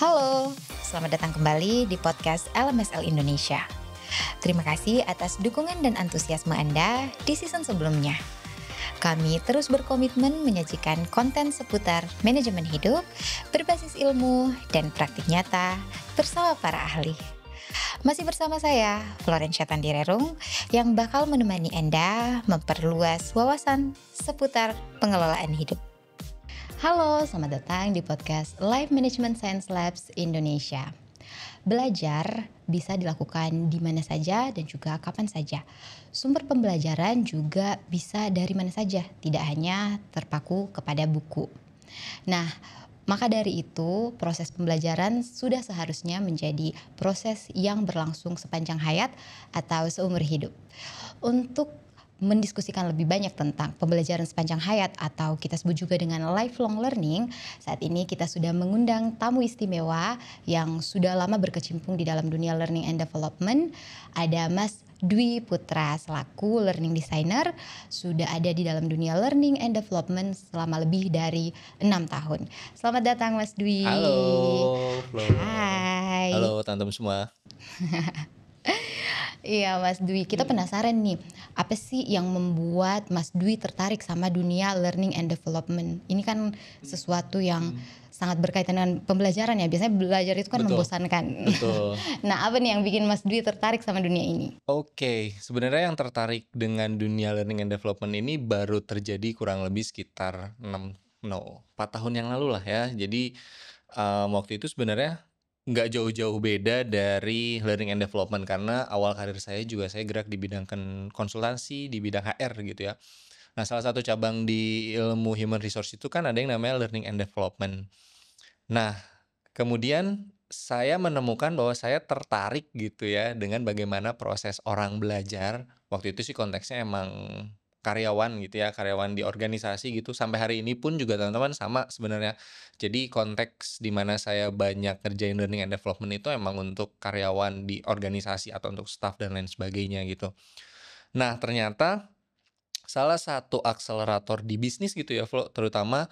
Halo, selamat datang kembali di podcast LMSL Indonesia. Terima kasih atas dukungan dan antusiasme Anda di season sebelumnya. Kami terus berkomitmen menyajikan konten seputar manajemen hidup, berbasis ilmu, dan praktik nyata bersama para ahli. Masih bersama saya, Florencia Tandirerung, yang bakal menemani Anda memperluas wawasan seputar pengelolaan hidup. Halo, selamat datang di podcast Life Management Science Labs Indonesia. Belajar bisa dilakukan di mana saja dan juga kapan saja. Sumber pembelajaran juga bisa dari mana saja, tidak hanya terpaku kepada buku. Nah, maka dari itu, proses pembelajaran sudah seharusnya menjadi proses yang berlangsung sepanjang hayat atau seumur hidup. Untuk mendiskusikan lebih banyak tentang pembelajaran sepanjang hayat atau kita sebut juga dengan lifelong learning, saat ini kita sudah mengundang tamu istimewa yang sudah lama berkecimpung di dalam dunia learning and development. Ada Mas Dwi Putra selaku learning designer, sudah ada di dalam dunia learning and development selama lebih dari 6 tahun. Selamat datang Mas Dwi. Halo, Flo. Hai. Halo, teman-teman semua. Iya Mas Dwi, kita penasaran nih, apa sih yang membuat Mas Dwi tertarik sama dunia learning and development? Ini kan sesuatu yang sangat berkaitan dengan pembelajaran ya, biasanya belajar itu kan Betul, membosankan. betul. Nah, apa nih yang bikin Mas Dwi tertarik sama dunia ini? Oke, sebenarnya yang tertarik dengan dunia learning and development ini baru terjadi kurang lebih sekitar 4 tahun yang lalu lah ya. Jadi, waktu itu sebenarnya nggak jauh-jauh beda dari learning and development karena awal karir saya juga saya gerak di bidang konsultasi, di bidang HR gitu ya. Nah, salah satu cabang di ilmu human resource itu kan ada yang namanya learning and development. Nah, kemudian saya menemukan bahwa saya tertarik gitu ya dengan bagaimana proses orang belajar. Waktu itu sih konteksnya emang karyawan gitu ya, karyawan di organisasi gitu. Sampai hari ini pun juga teman-teman sama sebenarnya. Jadi konteks di mana saya banyak ngerjain learning and development itu emang untuk karyawan di organisasi atau untuk staff dan lain sebagainya gitu. Nah, ternyata salah satu akselerator di bisnis gitu ya, Flo, terutama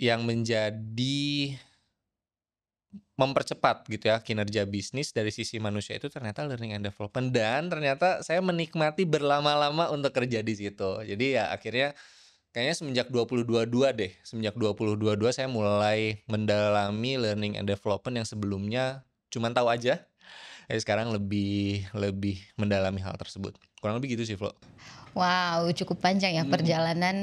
yang menjadi mempercepat gitu ya kinerja bisnis dari sisi manusia itu ternyata learning and development dan ternyata saya menikmati berlama-lama untuk kerja di situ. Jadi ya akhirnya kayaknya semenjak 2022 deh, semenjak 2022 saya mulai mendalami learning and development yang sebelumnya cuman tahu aja, sekarang lebih lebih mendalami hal tersebut. Kurang lebih gitu sih, Flo. Wow, cukup panjang ya Mhm, perjalanan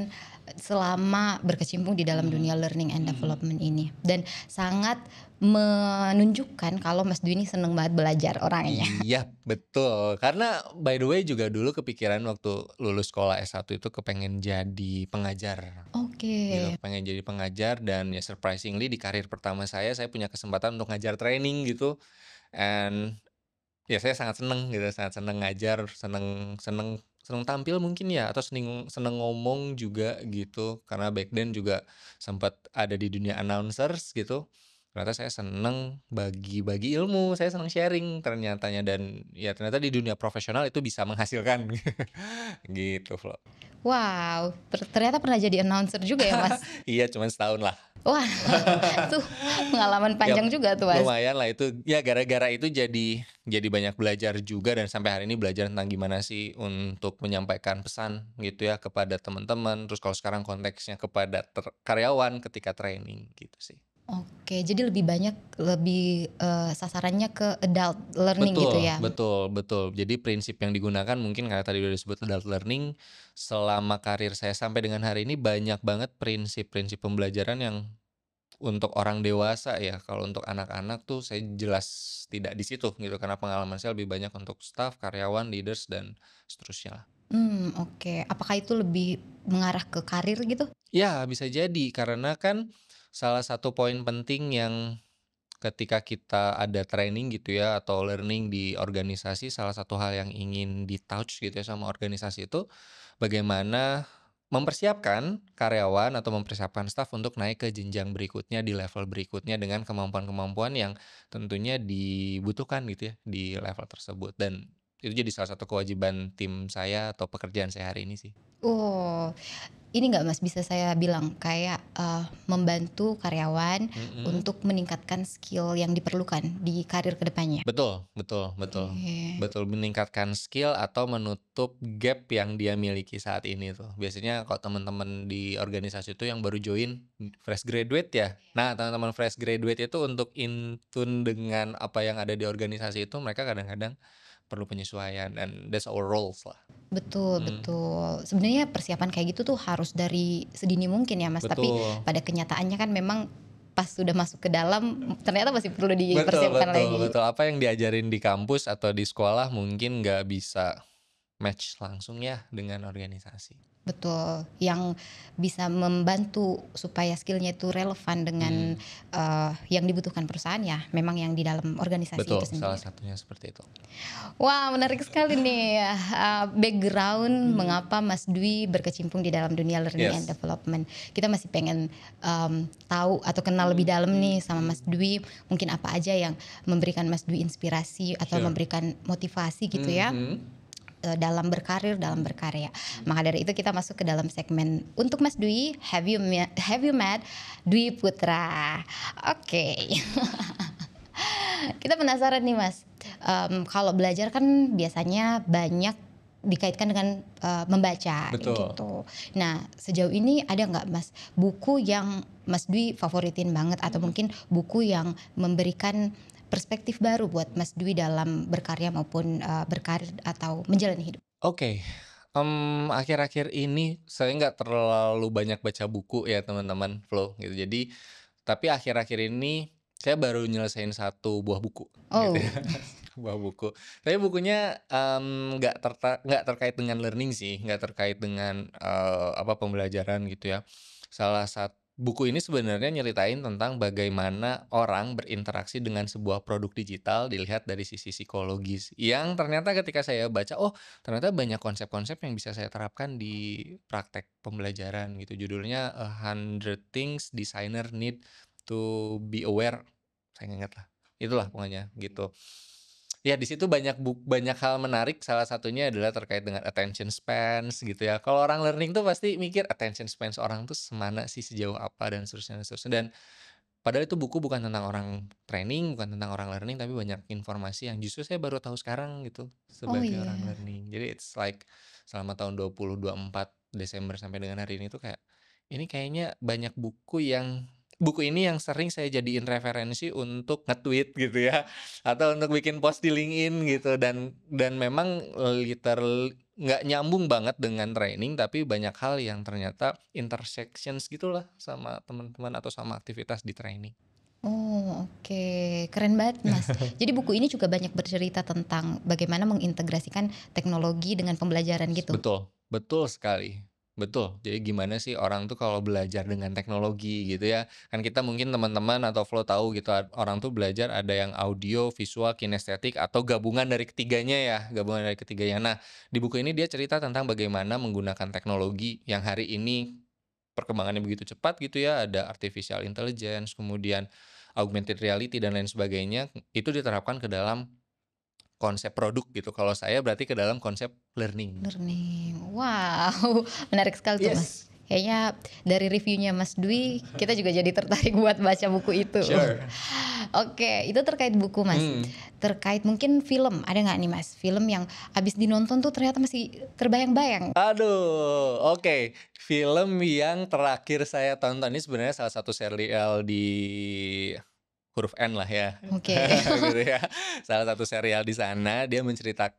selama berkecimpung di dalam mhm, dunia learning and mhm. development ini. Dan sangat menunjukkan kalau Mas Dwi ini seneng banget belajar orangnya. Iya, betul. Karena by the way juga dulu kepikiran waktu lulus sekolah S1 itu kepengen jadi pengajar, Oke. gitu. Pengen jadi pengajar dan ya surprisingly di karir pertama saya punya kesempatan untuk ngajar training gitu. And ya saya sangat seneng gitu, sangat seneng ngajar, seneng seneng seneng tampil mungkin ya, atau seneng seneng ngomong juga gitu. Karena back then juga sempat ada di dunia announcers gitu. Ternyata saya seneng bagi-bagi ilmu, saya seneng sharing ternyatanya dan ya ternyata di dunia profesional itu bisa menghasilkan. Gitu, Flo. Wow, ternyata pernah jadi announcer juga ya, Mas? Iya, cuman setahun lah. Wah, tuh pengalaman Ya panjang juga tuh, Mas. lumayan lah itu, ya gara-gara itu jadi banyak belajar juga dan sampai hari ini belajar tentang gimana sih untuk menyampaikan pesan gitu ya kepada teman-teman, terus kalau sekarang konteksnya kepada karyawan ketika training gitu sih. Oke, jadi lebih banyak sasarannya ke adult learning gitu Betul, ya? betul, betul. Jadi prinsip yang digunakan mungkin karena tadi udah disebut adult learning, selama karir saya sampai dengan hari ini banyak banget prinsip-prinsip pembelajaran yang untuk orang dewasa ya, kalau untuk anak-anak tuh saya jelas tidak di situ gitu, karena pengalaman saya lebih banyak untuk staff, karyawan, leaders, dan seterusnya lah. Oke. Apakah itu lebih mengarah ke karir gitu? Ya, bisa jadi karena kan salah satu poin penting yang ketika kita ada training gitu ya atau learning di organisasi, salah satu hal yang ingin di-touch gitu ya sama organisasi itu, bagaimana mempersiapkan karyawan atau mempersiapkan staf untuk naik ke jenjang berikutnya di level berikutnya dengan kemampuan-kemampuan yang tentunya dibutuhkan gitu ya di level tersebut dan itu jadi salah satu kewajiban tim saya atau pekerjaan saya hari ini sih. Oh. ini nggak Mas, bisa saya bilang kayak, membantu karyawan Mhm. untuk meningkatkan skill yang diperlukan di karir kedepannya. Betul betul betul. Oke. Betul, meningkatkan skill atau menutup gap yang dia miliki saat ini tuh. Biasanya kalau teman-teman di organisasi itu yang baru join, fresh graduate ya. Nah, teman-teman fresh graduate itu untuk in tune dengan apa yang ada di organisasi itu mereka kadang-kadang perlu penyesuaian and that's our roles lah. Betul Mhm, betul. Sebenarnya persiapan kayak gitu tuh harus dari sedini mungkin ya Mas, tapi betul. pada kenyataannya kan memang pas sudah masuk ke dalam ternyata masih perlu Betul dipersiapkan betul lagi. betul, apa yang diajarin di kampus atau di sekolah mungkin nggak bisa match langsung ya dengan organisasi. Betul, yang bisa membantu supaya skill-nya itu relevan dengan, Mhm, yang dibutuhkan perusahaan ya memang yang di dalam organisasi betul, itu salah sendiri. satunya seperti itu. Wah, menarik sekali nih, background Mhm. mengapa Mas Dwi berkecimpung di dalam dunia learning and Yes. development. Kita masih pengen, tahu atau kenal lebih dalam nih sama Mas Dwi, mungkin apa aja yang memberikan Mas Dwi inspirasi atau Sure. memberikan motivasi gitu ya, Mhm. dalam berkarir, dalam berkarya. Maka dari itu kita masuk ke dalam segmen untuk Mas Dwi, have you met Dwi Putra? Oke. Kita penasaran nih Mas, kalau belajar kan biasanya banyak dikaitkan dengan, membaca Betul. gitu. Nah, sejauh ini ada nggak Mas, buku yang Mas Dwi favoritin banget atau Mhm. mungkin buku yang memberikan perspektif baru buat Mas Dwi dalam berkarya maupun, berkarir atau menjalani hidup? Oke, akhir-akhir ini saya nggak terlalu banyak baca buku ya teman-teman, Flow, gitu. Jadi tapi akhir-akhir ini saya baru nyelesain satu buah buku, gitu ya, Oh, buah buku. Tapi bukunya, nggak terkait dengan learning sih, nggak terkait dengan, apa, pembelajaran gitu ya. Buku ini sebenarnya nyeritain tentang bagaimana orang berinteraksi dengan sebuah produk digital dilihat dari sisi psikologis, yang ternyata ketika saya baca, oh ternyata banyak konsep-konsep yang bisa saya terapkan di praktek pembelajaran gitu. Judulnya, 100 Things Designer Need to Be Aware, saya nggak ingat lah. Itulah pokoknya gitu. Ya di situ banyak hal menarik, salah satunya adalah terkait dengan attention spans gitu ya. Kalau orang learning tuh pasti mikir attention spans orang tuh semana sih, sejauh apa dan seterusnya dan seterusnya. Dan padahal itu buku bukan tentang orang training, bukan tentang orang learning, tapi banyak informasi yang justru saya baru tahu sekarang gitu, oh sebagai orang iya. learning. Jadi it's like selama tahun 2024 Desember sampai dengan hari ini tuh kayak, ini kayaknya buku ini yang sering saya jadiin referensi untuk nge-tweet gitu ya, atau untuk bikin post di LinkedIn gitu, dan memang nggak nyambung banget dengan training, tapi banyak hal yang ternyata intersections gitulah sama teman-teman atau sama aktivitas di training. Oh, oke. Keren banget, Mas. Jadi buku ini juga banyak bercerita tentang bagaimana mengintegrasikan teknologi dengan pembelajaran gitu? Betul, betul sekali, betul. Jadi gimana sih orang tuh kalau belajar dengan teknologi gitu ya, kan kita mungkin teman-teman atau Flow tahu gitu, orang tuh belajar ada yang audio, visual, kinestetik, atau gabungan dari ketiganya ya, gabungan dari ketiganya. Nah, di buku ini dia cerita tentang bagaimana menggunakan teknologi yang hari ini perkembangannya begitu cepat gitu ya, ada artificial intelligence, kemudian augmented reality dan lain sebagainya, itu diterapkan ke dalam konsep produk gitu. Kalau saya berarti ke dalam konsep learning. Learning. Wow, menarik sekali tuh, Mas. Yes, Kayaknya dari reviewnya Mas Dwi, kita juga jadi tertarik buat baca buku itu. sure. Oke, itu terkait buku, Mas. Hmm. Terkait mungkin film, ada nggak nih, Mas, film yang abis dinonton tuh ternyata masih terbayang-bayang? Aduh, oke. Film yang terakhir saya tonton ini sebenarnya salah satu serial di huruf N lah ya, Oke. gitu ya. Salah satu serial di sana, dia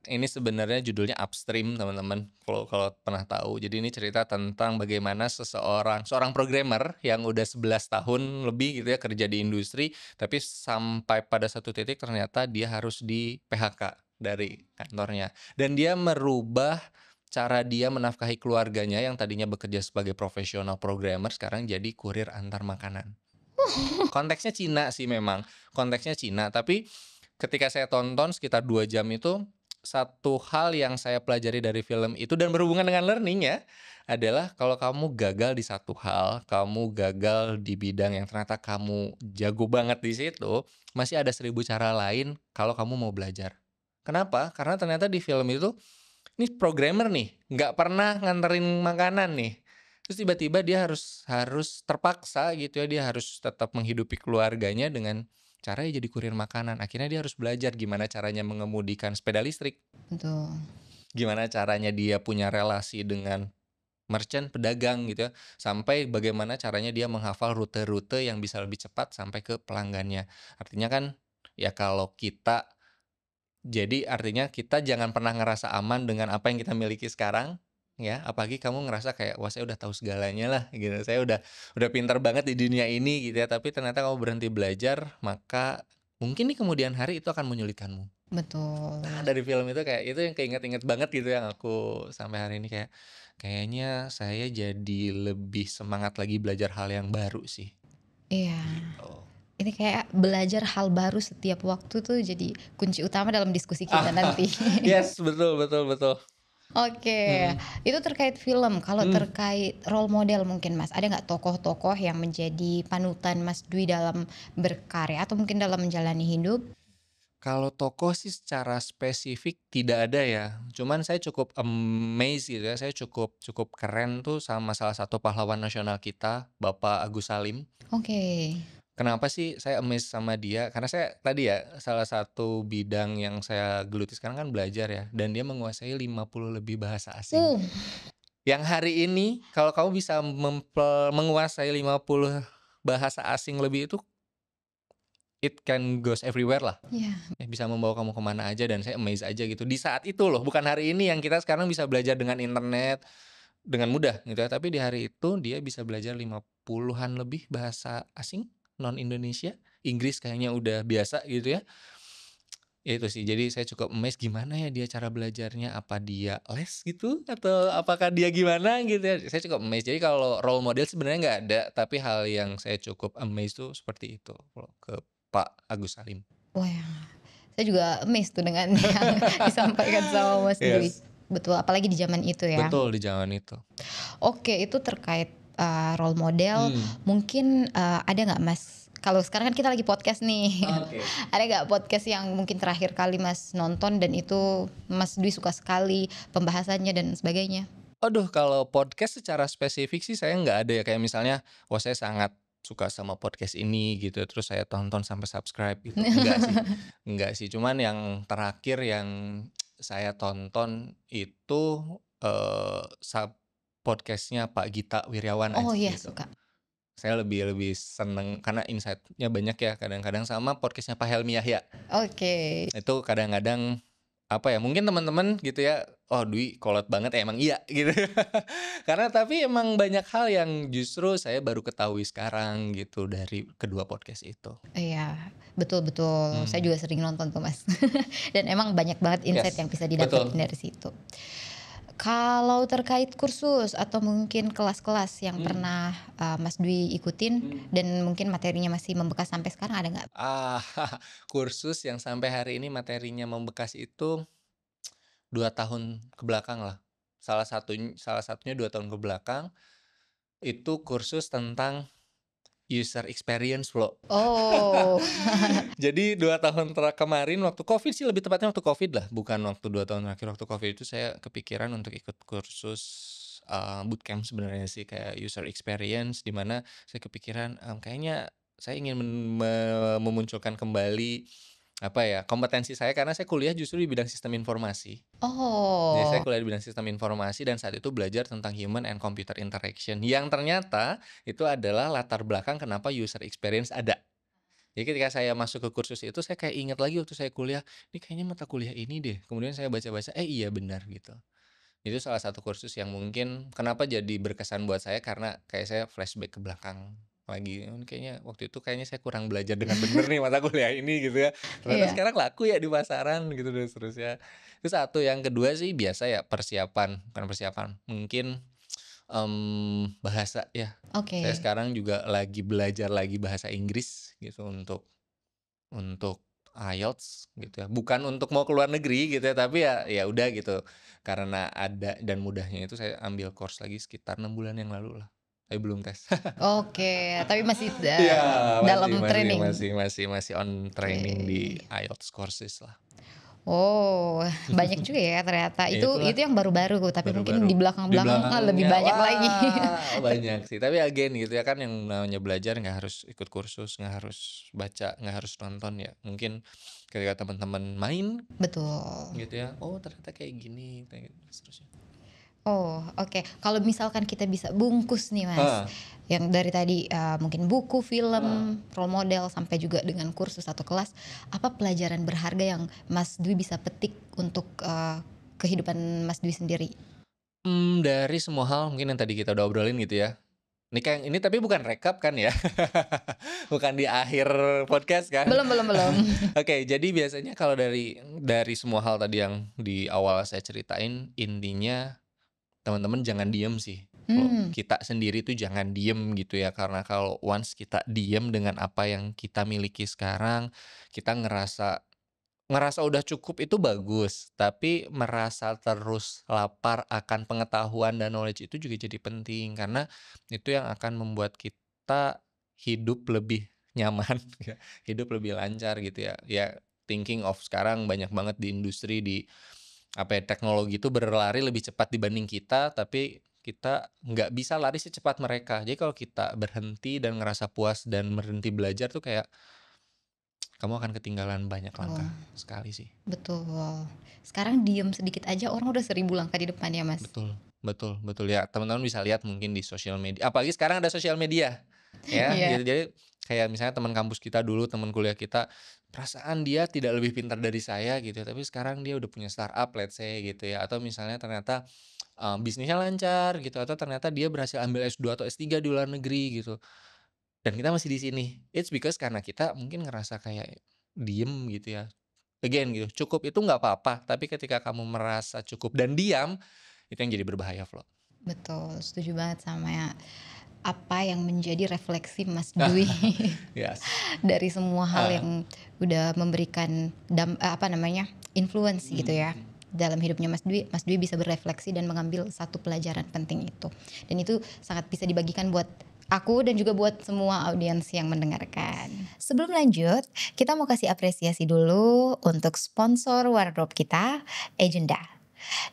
ini sebenarnya judulnya Upstream, teman-teman, kalau kalau pernah tahu. Jadi ini cerita tentang bagaimana seorang programmer yang udah 11 tahun lebih gitu ya kerja di industri, tapi sampai pada satu titik ternyata dia harus di-PHK dari kantornya. Dan dia merubah cara dia menafkahi keluarganya yang tadinya bekerja sebagai profesional programmer, sekarang jadi kurir antar makanan. Konteksnya Cina sih memang, konteksnya Cina, tapi ketika saya tonton sekitar 2 jam itu, satu hal yang saya pelajari dari film itu dan berhubungan dengan learning ya, adalah kalau kamu gagal di satu hal, kamu gagal di bidang yang ternyata kamu jago banget di situ, masih ada 1000 cara lain kalau kamu mau belajar. Kenapa? Karena ternyata di film itu, ini programmer nih, nggak pernah nganterin makanan nih, Terus tiba-tiba dia harus harus terpaksa gitu ya, dia harus tetap menghidupi keluarganya dengan cara ya jadi kurir makanan. Akhirnya dia harus belajar gimana caranya mengemudikan sepeda listrik, Betul. gimana caranya dia punya relasi dengan merchant, pedagang gitu ya, sampai bagaimana caranya dia menghafal rute-rute yang bisa lebih cepat sampai ke pelanggannya. Artinya kan, ya kalau kita jadi artinya kita jangan pernah ngerasa aman dengan apa yang kita miliki sekarang, ya, apalagi kamu ngerasa kayak, "Wah, saya udah tahu segalanya lah," gitu, "saya udah pintar banget di dunia ini," gitu ya, tapi ternyata kamu berhenti belajar, maka mungkin di kemudian hari itu akan menyulitkanmu. Nah, Betul. dari film itu kayak itu yang keinget-inget banget gitu yang aku sampai hari ini kayak, kayaknya saya jadi lebih semangat lagi belajar hal yang baru sih, Iya. gitu. Ini kayak belajar hal baru setiap waktu tuh jadi kunci utama dalam diskusi kita nanti. Yes, betul betul betul. Oke, Mhm, itu terkait film. Kalau mhm. terkait role model mungkin Mas, ada nggak tokoh-tokoh yang menjadi panutan Mas Dwi dalam berkarya atau mungkin dalam menjalani hidup? Kalau tokoh sih secara spesifik tidak ada ya, cuman saya cukup amazed gitu ya, saya cukup cukup keren tuh sama salah satu pahlawan nasional kita, Bapak Agus Salim. Oke. Kenapa sih saya amazed sama dia, karena saya tadi ya, salah satu bidang yang saya geluti sekarang kan belajar ya, dan dia menguasai 50 lebih bahasa asing. Uh, Yang hari ini kalau kamu bisa menguasai 50 bahasa asing lebih itu, it can goes everywhere lah. ya, Ya bisa membawa kamu kemana aja dan saya amazed aja gitu. Di saat itu loh, bukan hari ini yang kita sekarang bisa belajar dengan internet, dengan mudah gitu ya, tapi di hari itu dia bisa belajar 50-an lebih bahasa asing, non Indonesia, Inggris kayaknya udah biasa gitu ya. Ya itu sih, jadi saya cukup amazed gimana ya dia cara belajarnya, apa dia les gitu atau apakah dia gimana gitu ya, saya cukup amazed. Jadi kalau role model sebenarnya nggak ada, tapi hal yang saya cukup amazed tuh seperti itu kalau ke Pak Agus Salim. wah, ya. Saya juga amazed tuh dengan yang disampaikan sama Mas Dwi. Yes, Betul, apalagi di zaman itu ya. betul di zaman itu. Oke, itu terkait, role model, Mmm, mungkin, ada nggak Mas, kalau sekarang kan kita lagi podcast nih, oke. ada nggak podcast yang mungkin terakhir kali Mas nonton dan itu Mas Dwi suka sekali pembahasannya dan sebagainya? Aduh kalau podcast secara spesifik sih saya nggak ada ya, kayak misalnya, wah saya sangat suka sama podcast ini gitu, terus saya tonton sampai subscribe gitu, enggak sih. Cuman yang terakhir yang saya tonton itu, eee, sab podcast-nya Pak Gita Wirjawan Oh aja iya, gitu. suka. Saya lebih lebih seneng karena insight-nya banyak ya kadang-kadang, sama podcast-nya Pak Helmi Yahya. Oke. Itu kadang-kadang, apa ya, mungkin teman-teman gitu ya, "Oh Dwi kolot banget," ya emang iya gitu. Karena tapi emang banyak hal yang justru saya baru ketahui sekarang gitu dari kedua podcast itu. Iya, betul betul, saya Mmm, juga sering nonton tuh Mas, dan emang banyak banget insight yang yes, bisa didapetin betul, dari situ. Kalau terkait kursus atau mungkin kelas-kelas yang mmm, pernah, Mas Dwi ikutin mmm. dan mungkin materinya masih membekas sampai sekarang ada nggak? Ah, kursus yang sampai hari ini materinya membekas itu 2 tahun ke belakang lah. Salah satunya 2 tahun ke belakang, itu kursus tentang user experience Bro. Oh, Jadi 2 tahun kemarin waktu Covid sih, lebih tepatnya waktu Covid lah, bukan waktu 2 tahun terakhir. Waktu Covid itu saya kepikiran untuk ikut kursus, bootcamp sebenarnya sih, kayak user experience, di mana saya kepikiran, kayaknya saya ingin memunculkan kembali, apa ya, kompetensi saya karena saya kuliah justru di bidang sistem informasi. Jadi saya oh, kuliah di bidang sistem informasi dan saat itu belajar tentang human and computer interaction, yang ternyata itu adalah latar belakang kenapa user experience ada. Jadi ketika saya masuk ke kursus itu, saya kayak ingat lagi waktu saya kuliah, "Ini kayaknya mata kuliah ini deh." Kemudian saya baca-baca, eh iya benar gitu. Itu salah satu kursus yang mungkin kenapa jadi berkesan buat saya karena kayak saya flashback ke belakang lagi, kayaknya waktu itu kayaknya saya kurang belajar dengan bener nih mata kuliah ini gitu ya. Ternyata iya, sekarang laku ya di pasaran gitu dan seterusnya. Itu satu, yang kedua sih biasa ya persiapan, bukan persiapan, mungkin, bahasa ya. Saya oke, sekarang juga lagi belajar lagi bahasa Inggris gitu untuk IELTS gitu ya, bukan untuk mau ke luar negeri gitu ya, tapi ya ya udah gitu, karena ada dan mudahnya itu saya ambil course lagi sekitar 6 bulan yang lalu lah, tapi belum tes. oke, tapi masih, Iya, dalam masih masih training? masih masih masih on Oke. training di IELTS courses lah. Oh, banyak juga ya ternyata. Ya Itu itulah, yang baru-baru, tapi mungkin baru-baru. di Di belakang-belakang lebih belakangnya, banyak lagi. wah banyak sih. Tapi again gitu ya kan yang namanya belajar nggak harus ikut kursus, nggak harus baca, nggak harus nonton ya. Mungkin ketika teman-teman main Betul. gitu ya, oh ternyata kayak gini, kayak gitu, seterusnya. Oh, oke. Kalau misalkan kita bisa bungkus nih, Mas, Heeh, yang dari tadi, mungkin buku, heeh. film, role model, sampai juga dengan kursus atau kelas, apa pelajaran berharga yang Mas Dwi bisa petik untuk, kehidupan Mas Dwi sendiri? Dari semua hal mungkin yang tadi kita udah obrolin gitu ya. Ini tapi bukan rekap kan ya? Bukan di akhir podcast kan? Belum belum belum. Oke, jadi biasanya kalau dari semua hal tadi yang di awal saya ceritain, intinya teman-teman jangan diem sih. Kalau Mmm, kita sendiri tuh jangan diem gitu ya, karena kalau once kita diem dengan apa yang kita miliki sekarang, kita ngerasa ngerasa udah cukup itu bagus, tapi merasa terus lapar akan pengetahuan dan knowledge itu juga jadi penting, karena itu yang akan membuat kita hidup lebih nyaman, ya, hidup lebih lancar gitu ya. Ya thinking of sekarang banyak banget di industri, di apa ya, teknologi itu berlari lebih cepat dibanding kita, tapi kita nggak bisa lari secepat mereka. Jadi kalau kita berhenti dan ngerasa puas dan berhenti belajar tuh kayak kamu akan ketinggalan banyak betul langkah sekali sih. betul. Sekarang diem sedikit aja orang udah 1000 langkah di depan ya, Mas. Betul betul betul. Ya, teman-teman bisa lihat mungkin di sosial media apalagi sekarang ada sosial media, ya, Iya. gitu. Jadi kayak misalnya teman kampus kita dulu, teman kuliah kita, perasaan dia tidak lebih pintar dari saya gitu, tapi sekarang dia udah punya startup let's say gitu ya, atau misalnya ternyata, bisnisnya lancar gitu, atau ternyata dia berhasil ambil S2 atau S3 di luar negeri gitu, dan kita masih di sini. It's because karena kita mungkin ngerasa kayak diem gitu ya. Again gitu, cukup itu nggak apa-apa, tapi ketika kamu merasa cukup dan diam, itu yang jadi berbahaya, Vlog. Betul, setuju banget sama apa yang menjadi refleksi Mas Dwi Ah, yes. dari semua hal Ah, yang udah memberikan apa namanya, influence gitu ya mhm. dalam hidupnya Mas Dwi. Mas Dwi bisa berefleksi dan mengambil satu pelajaran penting itu. Dan itu sangat bisa dibagikan buat aku dan juga buat semua audiens yang mendengarkan. Sebelum lanjut, kita mau kasih apresiasi dulu untuk sponsor wardrobe kita, Agenda.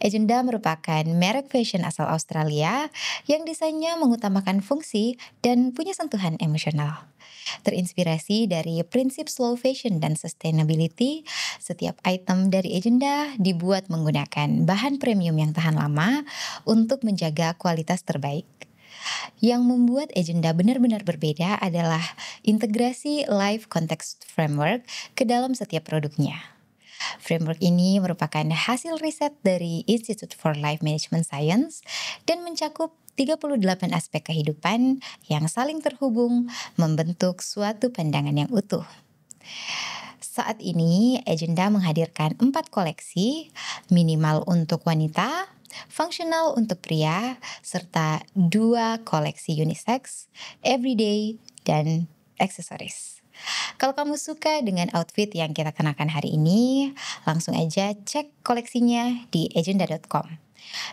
Agenda merupakan merek fashion asal Australia yang desainnya mengutamakan fungsi dan punya sentuhan emosional. Terinspirasi dari prinsip slow fashion dan sustainability, setiap item dari Agenda dibuat menggunakan bahan premium yang tahan lama untuk menjaga kualitas terbaik. Yang membuat Agenda benar-benar berbeda adalah integrasi Life Context Framework ke dalam setiap produknya. Framework ini merupakan hasil riset dari Institute for Life Management Science dan mencakup 38 aspek kehidupan yang saling terhubung membentuk suatu pandangan yang utuh. Saat ini, Agenda menghadirkan 4 koleksi, minimal untuk wanita, fungsional untuk pria, serta 2 koleksi unisex, everyday, dan aksesoris. Kalau kamu suka dengan outfit yang kita kenakan hari ini, langsung aja cek koleksinya di agenda.com.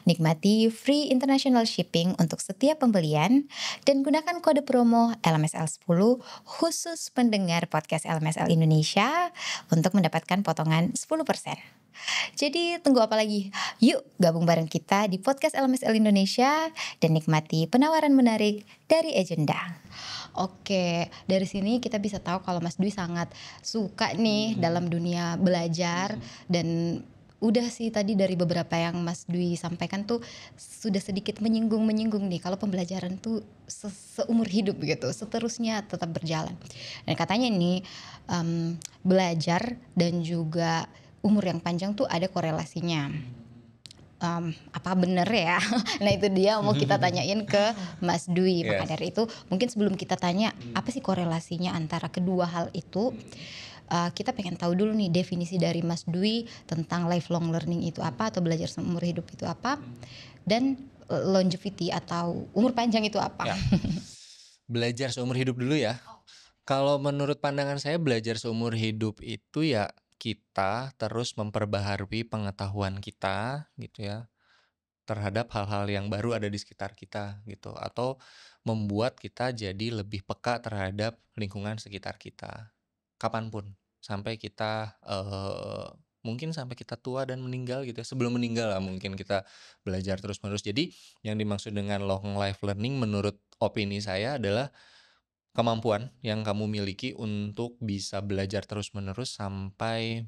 Nikmati free international shipping untuk setiap pembelian dan gunakan kode promo LMSL10 khusus pendengar podcast LMSL Indonesia untuk mendapatkan potongan 10%. Jadi tunggu apa lagi? Yuk gabung bareng kita di podcast LMSL Indonesia dan nikmati penawaran menarik dari Agenda. Oke, dari sini kita bisa tahu kalau Mas Dwi sangat suka nih Mhm, dalam dunia belajar mhm. dan udah sih tadi dari beberapa yang Mas Dwi sampaikan tuh sudah sedikit menyinggung-menyinggung nih kalau pembelajaran tuh seumur hidup gitu, seterusnya tetap berjalan. Dan katanya nih belajar dan juga umur yang panjang tuh ada korelasinya. Apa bener ya? Nah itu dia mau kita tanyain ke Mas Dwi. Maka Yes. dari itu mungkin sebelum kita tanya apa Mhm, sih korelasinya antara kedua hal itu, mhm. kita pengen tahu dulu nih definisi dari Mas Dwi tentang lifelong learning itu apa atau belajar seumur hidup itu apa, Mhm. dan longevity atau umur panjang itu apa? Ya, belajar seumur hidup dulu ya. Kalau menurut pandangan saya belajar seumur hidup itu ya kita terus memperbaharui pengetahuan kita gitu ya, terhadap hal-hal yang baru ada di sekitar kita gitu, atau membuat kita jadi lebih peka terhadap lingkungan sekitar kita, kapanpun sampai kita, mungkin sampai kita tua dan meninggal gitu ya, sebelum meninggal lah mungkin kita belajar terus-menerus. Jadi yang dimaksud dengan long life learning menurut opini saya adalah kemampuan yang kamu miliki untuk bisa belajar terus-menerus sampai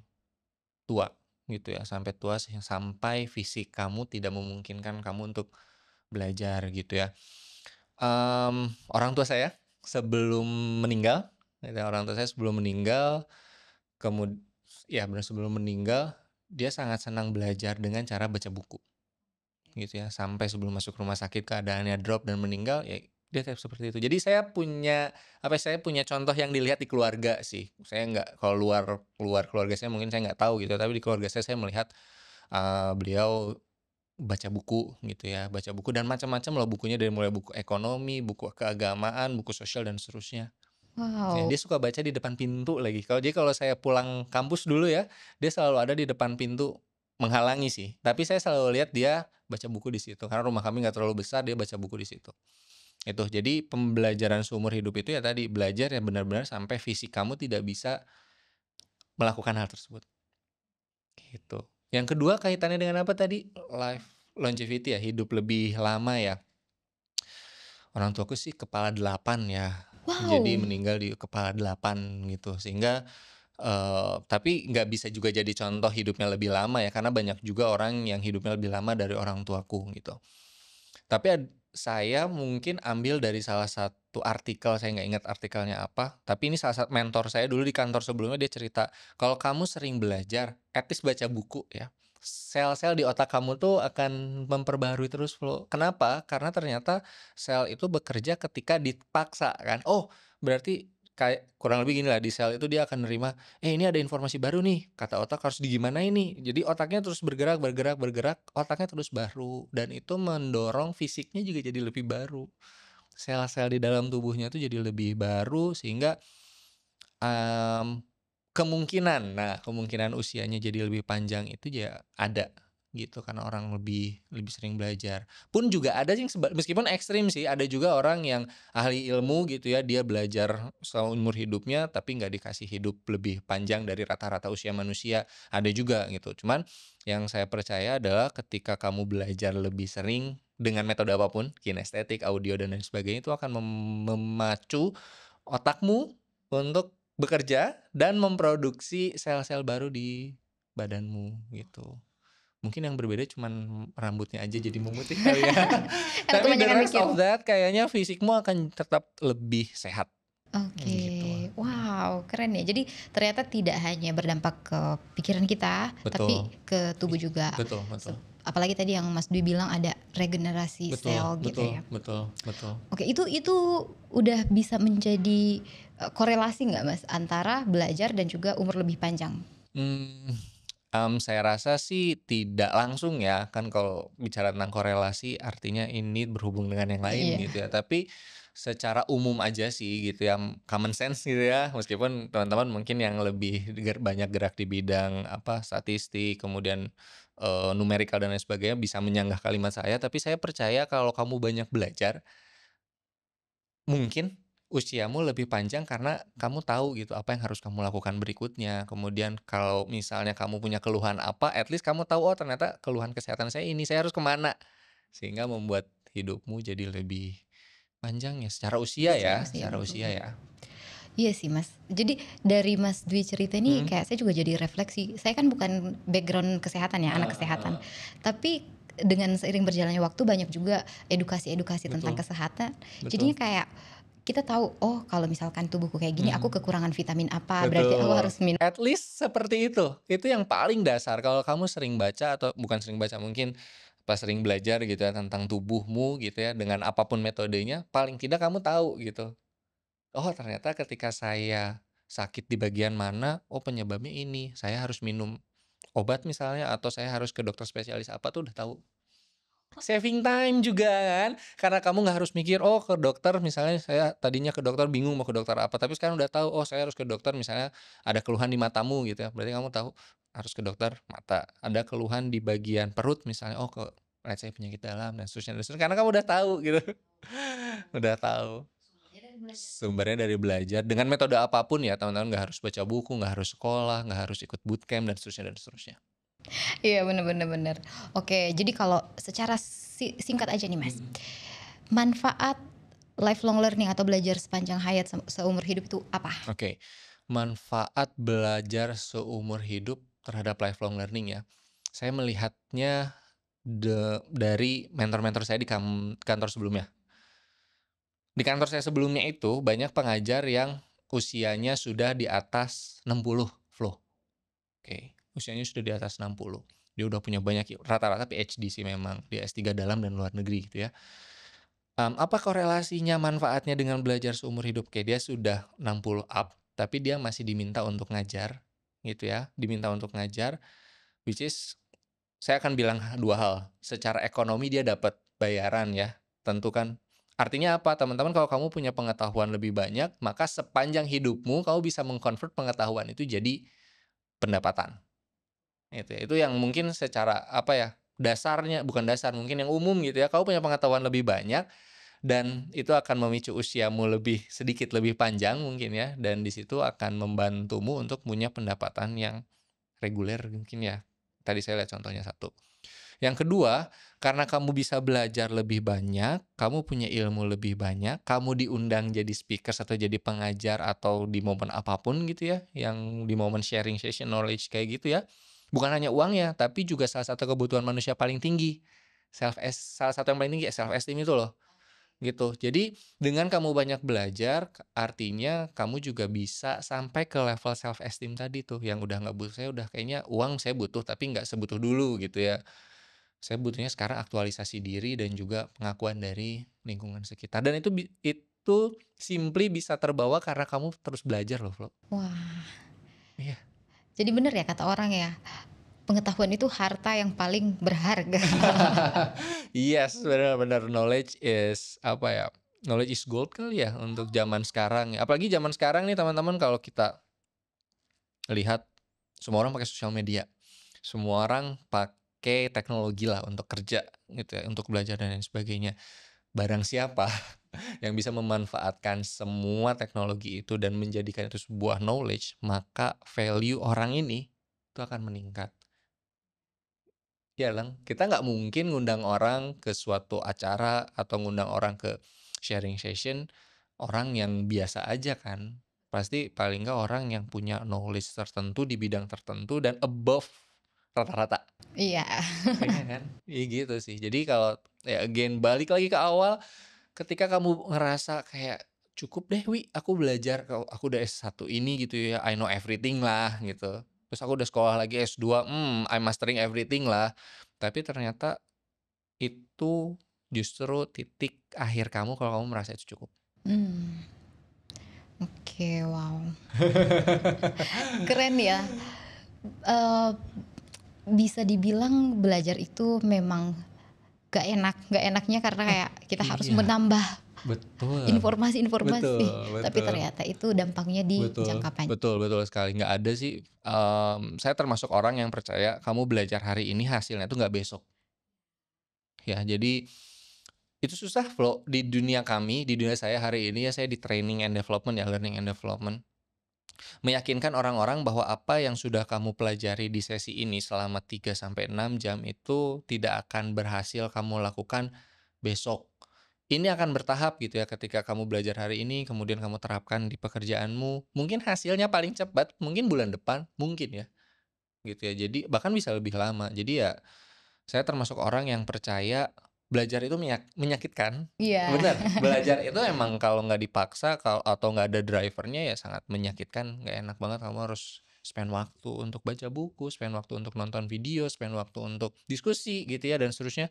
tua gitu ya, sampai tua sampai fisik kamu tidak memungkinkan kamu untuk belajar gitu ya. Orang tua saya sebelum meninggal, gitu ya, orang tua saya sebelum meninggal, kemud ya benar sebelum meninggal, dia sangat senang belajar dengan cara baca buku, gitu ya. Sampai sebelum masuk rumah sakit keadaannya drop dan meninggal, ya dia tetap seperti itu. Jadi saya punya, apa ya, saya punya contoh yang dilihat di keluarga sih. Saya nggak kalau luar luar keluarga saya mungkin saya nggak tahu gitu, tapi di keluarga saya melihat, beliau baca buku gitu ya, baca buku dan macam-macam loh bukunya dari mulai buku ekonomi, buku keagamaan, buku sosial dan seterusnya. Ya, Wow. dia suka baca di depan pintu lagi. Kalau saya pulang kampus dulu ya, dia selalu ada di depan pintu menghalangi sih. Tapi saya selalu lihat dia baca buku di situ karena rumah kami nggak terlalu besar, dia baca buku di situ. Itu. Jadi pembelajaran seumur hidup itu ya tadi belajar yang benar-benar sampai fisik kamu tidak bisa melakukan hal tersebut. Gitu. Yang kedua kaitannya dengan apa tadi? Life longevity ya, hidup lebih lama ya. Orang tuaku sih kepala 8 ya. Jadi Wow. meninggal di kepala 8 gitu. Sehingga tapi nggak bisa juga jadi contoh hidupnya lebih lama ya, karena banyak juga orang yang hidupnya lebih lama dari orang tuaku gitu. Tapi saya mungkin ambil dari salah satu artikel, saya nggak ingat artikelnya apa, tapi ini salah satu mentor saya dulu di kantor sebelumnya dia cerita, "Kalau kamu sering belajar, at least baca buku ya, sel-sel di otak kamu tuh akan memperbaharui terus Flo." Kenapa? Karena ternyata sel itu bekerja ketika dipaksa kan. Oh, berarti kayak kurang lebih gini lah, di sel itu dia akan nerima, ini ada informasi baru nih, kata otak harus digimanain nih. Jadi otaknya terus bergerak bergerak bergerak, otaknya terus baru, dan itu mendorong fisiknya juga jadi lebih baru. Sel-sel di dalam tubuhnya tuh jadi lebih baru sehingga, mmm, kemungkinan usianya jadi lebih panjang itu ya ada, gitu, karena orang lebih lebih sering belajar. Pun juga ada sih yang meskipun ekstrim sih, ada juga orang yang ahli ilmu gitu ya, dia belajar seumur hidupnya tapi nggak dikasih hidup lebih panjang dari rata-rata usia manusia, ada juga gitu. Cuman yang saya percaya adalah ketika kamu belajar lebih sering dengan metode apapun, kinestetik, audio, dan lain sebagainya, itu akan memacu otakmu untuk bekerja dan memproduksi sel-sel baru di badanmu gitu. Mungkin yang berbeda cuman rambutnya aja jadi memutih kali ya. Karena Tapi the kebanyakan rest mikir. of that kayaknya fisikmu akan tetap lebih sehat, gitu. Oke, wow, keren ya. Jadi ternyata tidak hanya berdampak ke pikiran kita, tapi Betul. ke tubuh Ih, juga. betul betul. Apalagi tadi yang Mas Dwi bilang ada regenerasi Betul sel gitu betul ya. betul betul. Oke, itu udah bisa menjadi korelasi nggak Mas antara belajar dan juga umur lebih panjang? Mmm, saya rasa sih tidak langsung ya, kan kalau bicara tentang korelasi artinya ini berhubung dengan yang lain Iya. gitu ya. Tapi secara umum aja sih gitu ya, common sense gitu ya, meskipun teman-teman mungkin yang lebih banyak gerak di bidang apa, statistik, kemudian, numerikal dan lain sebagainya bisa menyanggah kalimat saya, tapi saya percaya kalau kamu banyak belajar, mungkin usiamu lebih panjang karena kamu tahu gitu apa yang harus kamu lakukan berikutnya. Kemudian kalau misalnya kamu punya keluhan apa, at least kamu tahu, "Oh ternyata keluhan kesehatan saya ini, saya harus kemana?" Sehingga membuat hidupmu jadi lebih panjang ya Secara usia, secara betul. usia ya. Iya sih Mas. Jadi dari Mas Dwi cerita ini Mhm. kayak saya juga jadi refleksi. Saya kan bukan background kesehatan ya, anak Heeh kesehatan. heeh. Tapi dengan seiring berjalannya waktu banyak juga edukasi-edukasi tentang Betul kesehatan. Jadinya betul. kayak kita tahu, oh kalau misalkan tubuhku kayak gini, aku Mhm. kekurangan vitamin apa, berarti aku Betul. harus minum. At least seperti itu. Itu yang paling dasar. Kalau kamu sering baca atau bukan sering baca, mungkin pas sering belajar gitu ya tentang tubuhmu gitu ya, dengan apapun metodenya, paling tidak kamu tahu gitu. Oh ternyata ketika saya sakit di bagian mana, oh penyebabnya ini, saya harus minum obat misalnya atau saya harus ke dokter spesialis apa tuh udah tahu. Saving time juga kan, karena kamu nggak harus mikir, oh ke dokter misalnya saya tadinya ke dokter bingung mau ke dokter apa, tapi sekarang udah tahu, oh saya harus ke dokter misalnya ada keluhan di matamu gitu ya, berarti kamu tahu harus ke dokter mata. Ada keluhan di bagian perut misalnya, oh ke let's say penyakit dalam dan seterusnya, karena kamu udah tahu gitu, udah tahu. Sumbernya dari belajar dengan metode apapun ya, teman-teman nggak harus baca buku, nggak harus sekolah, nggak harus ikut bootcamp dan seterusnya dan seterusnya. Iya, bener bener bener. Oke, jadi kalau secara singkat aja nih Mas, manfaat lifelong learning atau belajar sepanjang hayat seumur hidup itu apa? Oke, manfaat belajar seumur hidup terhadap lifelong learning ya. Saya melihatnya dari mentor-mentor saya di kantor sebelumnya. Di kantor saya sebelumnya itu banyak pengajar yang usianya sudah di atas 60 Flo. Oke, usianya sudah di atas 60. Dia udah punya banyak rata-rata PhD sih memang, dia S3 dalam dan luar negeri gitu ya. Apa korelasinya manfaatnya dengan belajar seumur hidup? Oke, dia sudah 60 up, tapi dia masih diminta untuk ngajar gitu ya, diminta untuk ngajar, which is saya akan bilang 2 hal, secara ekonomi dia dapat bayaran ya, tentu kan. Artinya apa, teman-teman, kalau kamu punya pengetahuan lebih banyak, maka sepanjang hidupmu kamu bisa meng-convert pengetahuan itu jadi pendapatan. Itu yang mungkin secara apa ya, dasarnya bukan dasar, mungkin yang umum gitu ya, kamu punya pengetahuan lebih banyak dan itu akan memicu usiamu lebih sedikit lebih panjang mungkin ya, dan di situ akan membantumu untuk punya pendapatan yang reguler mungkin ya. Tadi saya lihat contohnya satu. Yang kedua, karena kamu bisa belajar lebih banyak, kamu punya ilmu lebih banyak, kamu diundang jadi speaker atau jadi pengajar atau di momen apapun gitu ya, yang di momen sharing session knowledge kayak gitu ya. Bukan hanya uang ya, tapi juga salah satu kebutuhan manusia paling tinggi. Salah satu yang paling tinggi self esteem itu loh. Gitu. Jadi dengan kamu banyak belajar, artinya kamu juga bisa sampai ke level self esteem tadi tuh, yang udah nggak butuh, saya udah kayaknya uang saya butuh, tapi nggak sebutuh dulu gitu ya. Saya butuhnya sekarang aktualisasi diri dan juga pengakuan dari lingkungan sekitar, dan itu simply bisa terbawa karena kamu terus belajar loh, Flo. Wah, Iya. jadi bener ya kata orang ya, pengetahuan itu harta yang paling berharga. Yes, benar-benar knowledge is apa ya, knowledge is gold kali ya untuk zaman sekarang ya. Apalagi zaman sekarang nih teman-teman, kalau kita lihat semua orang pakai sosial media. Semua orang pakai teknologi lah untuk kerja gitu ya, untuk belajar dan lain sebagainya. Barang siapa yang bisa memanfaatkan semua teknologi itu dan menjadikan itu sebuah knowledge, maka value orang ini itu akan meningkat. Ya Lang, kita nggak mungkin ngundang orang ke suatu acara atau ngundang orang ke sharing session, orang yang biasa aja kan. Pasti paling nggak orang yang punya knowledge tertentu di bidang tertentu dan above rata-rata. Iya. Iya kan? Iya gitu sih. Jadi kalau ya again balik lagi ke awal, ketika kamu ngerasa kayak, "Cukup deh Wi, aku belajar, aku udah S1 ini gitu ya, I know everything lah," gitu. Terus aku udah sekolah lagi S2, I'm mastering everything lah. Tapi ternyata itu justru titik akhir kamu kalau kamu merasa itu cukup. Mmm, oke, wow. Keren ya, eee, bisa dibilang belajar itu memang gak enaknya karena kayak kita harus Iya, menambah betul. informasi-informasi, Betul tapi betul. ternyata itu dampaknya di Betul, jangka panjang. betul betul sekali, nggak ada sih, saya termasuk orang yang percaya kamu belajar hari ini hasilnya tuh nggak besok, ya. Jadi, itu susah Flo, di dunia kami, di dunia saya hari ini ya, saya di training and development ya, learning and development. Meyakinkan orang-orang bahwa apa yang sudah kamu pelajari di sesi ini selama 3 sampai 6 jam itu tidak akan berhasil kamu lakukan besok. Ini akan bertahap gitu ya, ketika kamu belajar hari ini, kemudian kamu terapkan di pekerjaanmu, mungkin hasilnya paling cepat, mungkin bulan depan, mungkin ya, gitu ya. Jadi bahkan bisa lebih lama. Jadi ya, saya termasuk orang yang percaya belajar itu menyakitkan. Iya. Bener, belajar itu emang kalau nggak dipaksa atau nggak ada drivernya ya sangat menyakitkan, nggak enak banget, kamu harus spend waktu untuk baca buku, spend waktu untuk nonton video, spend waktu untuk diskusi gitu ya dan seterusnya.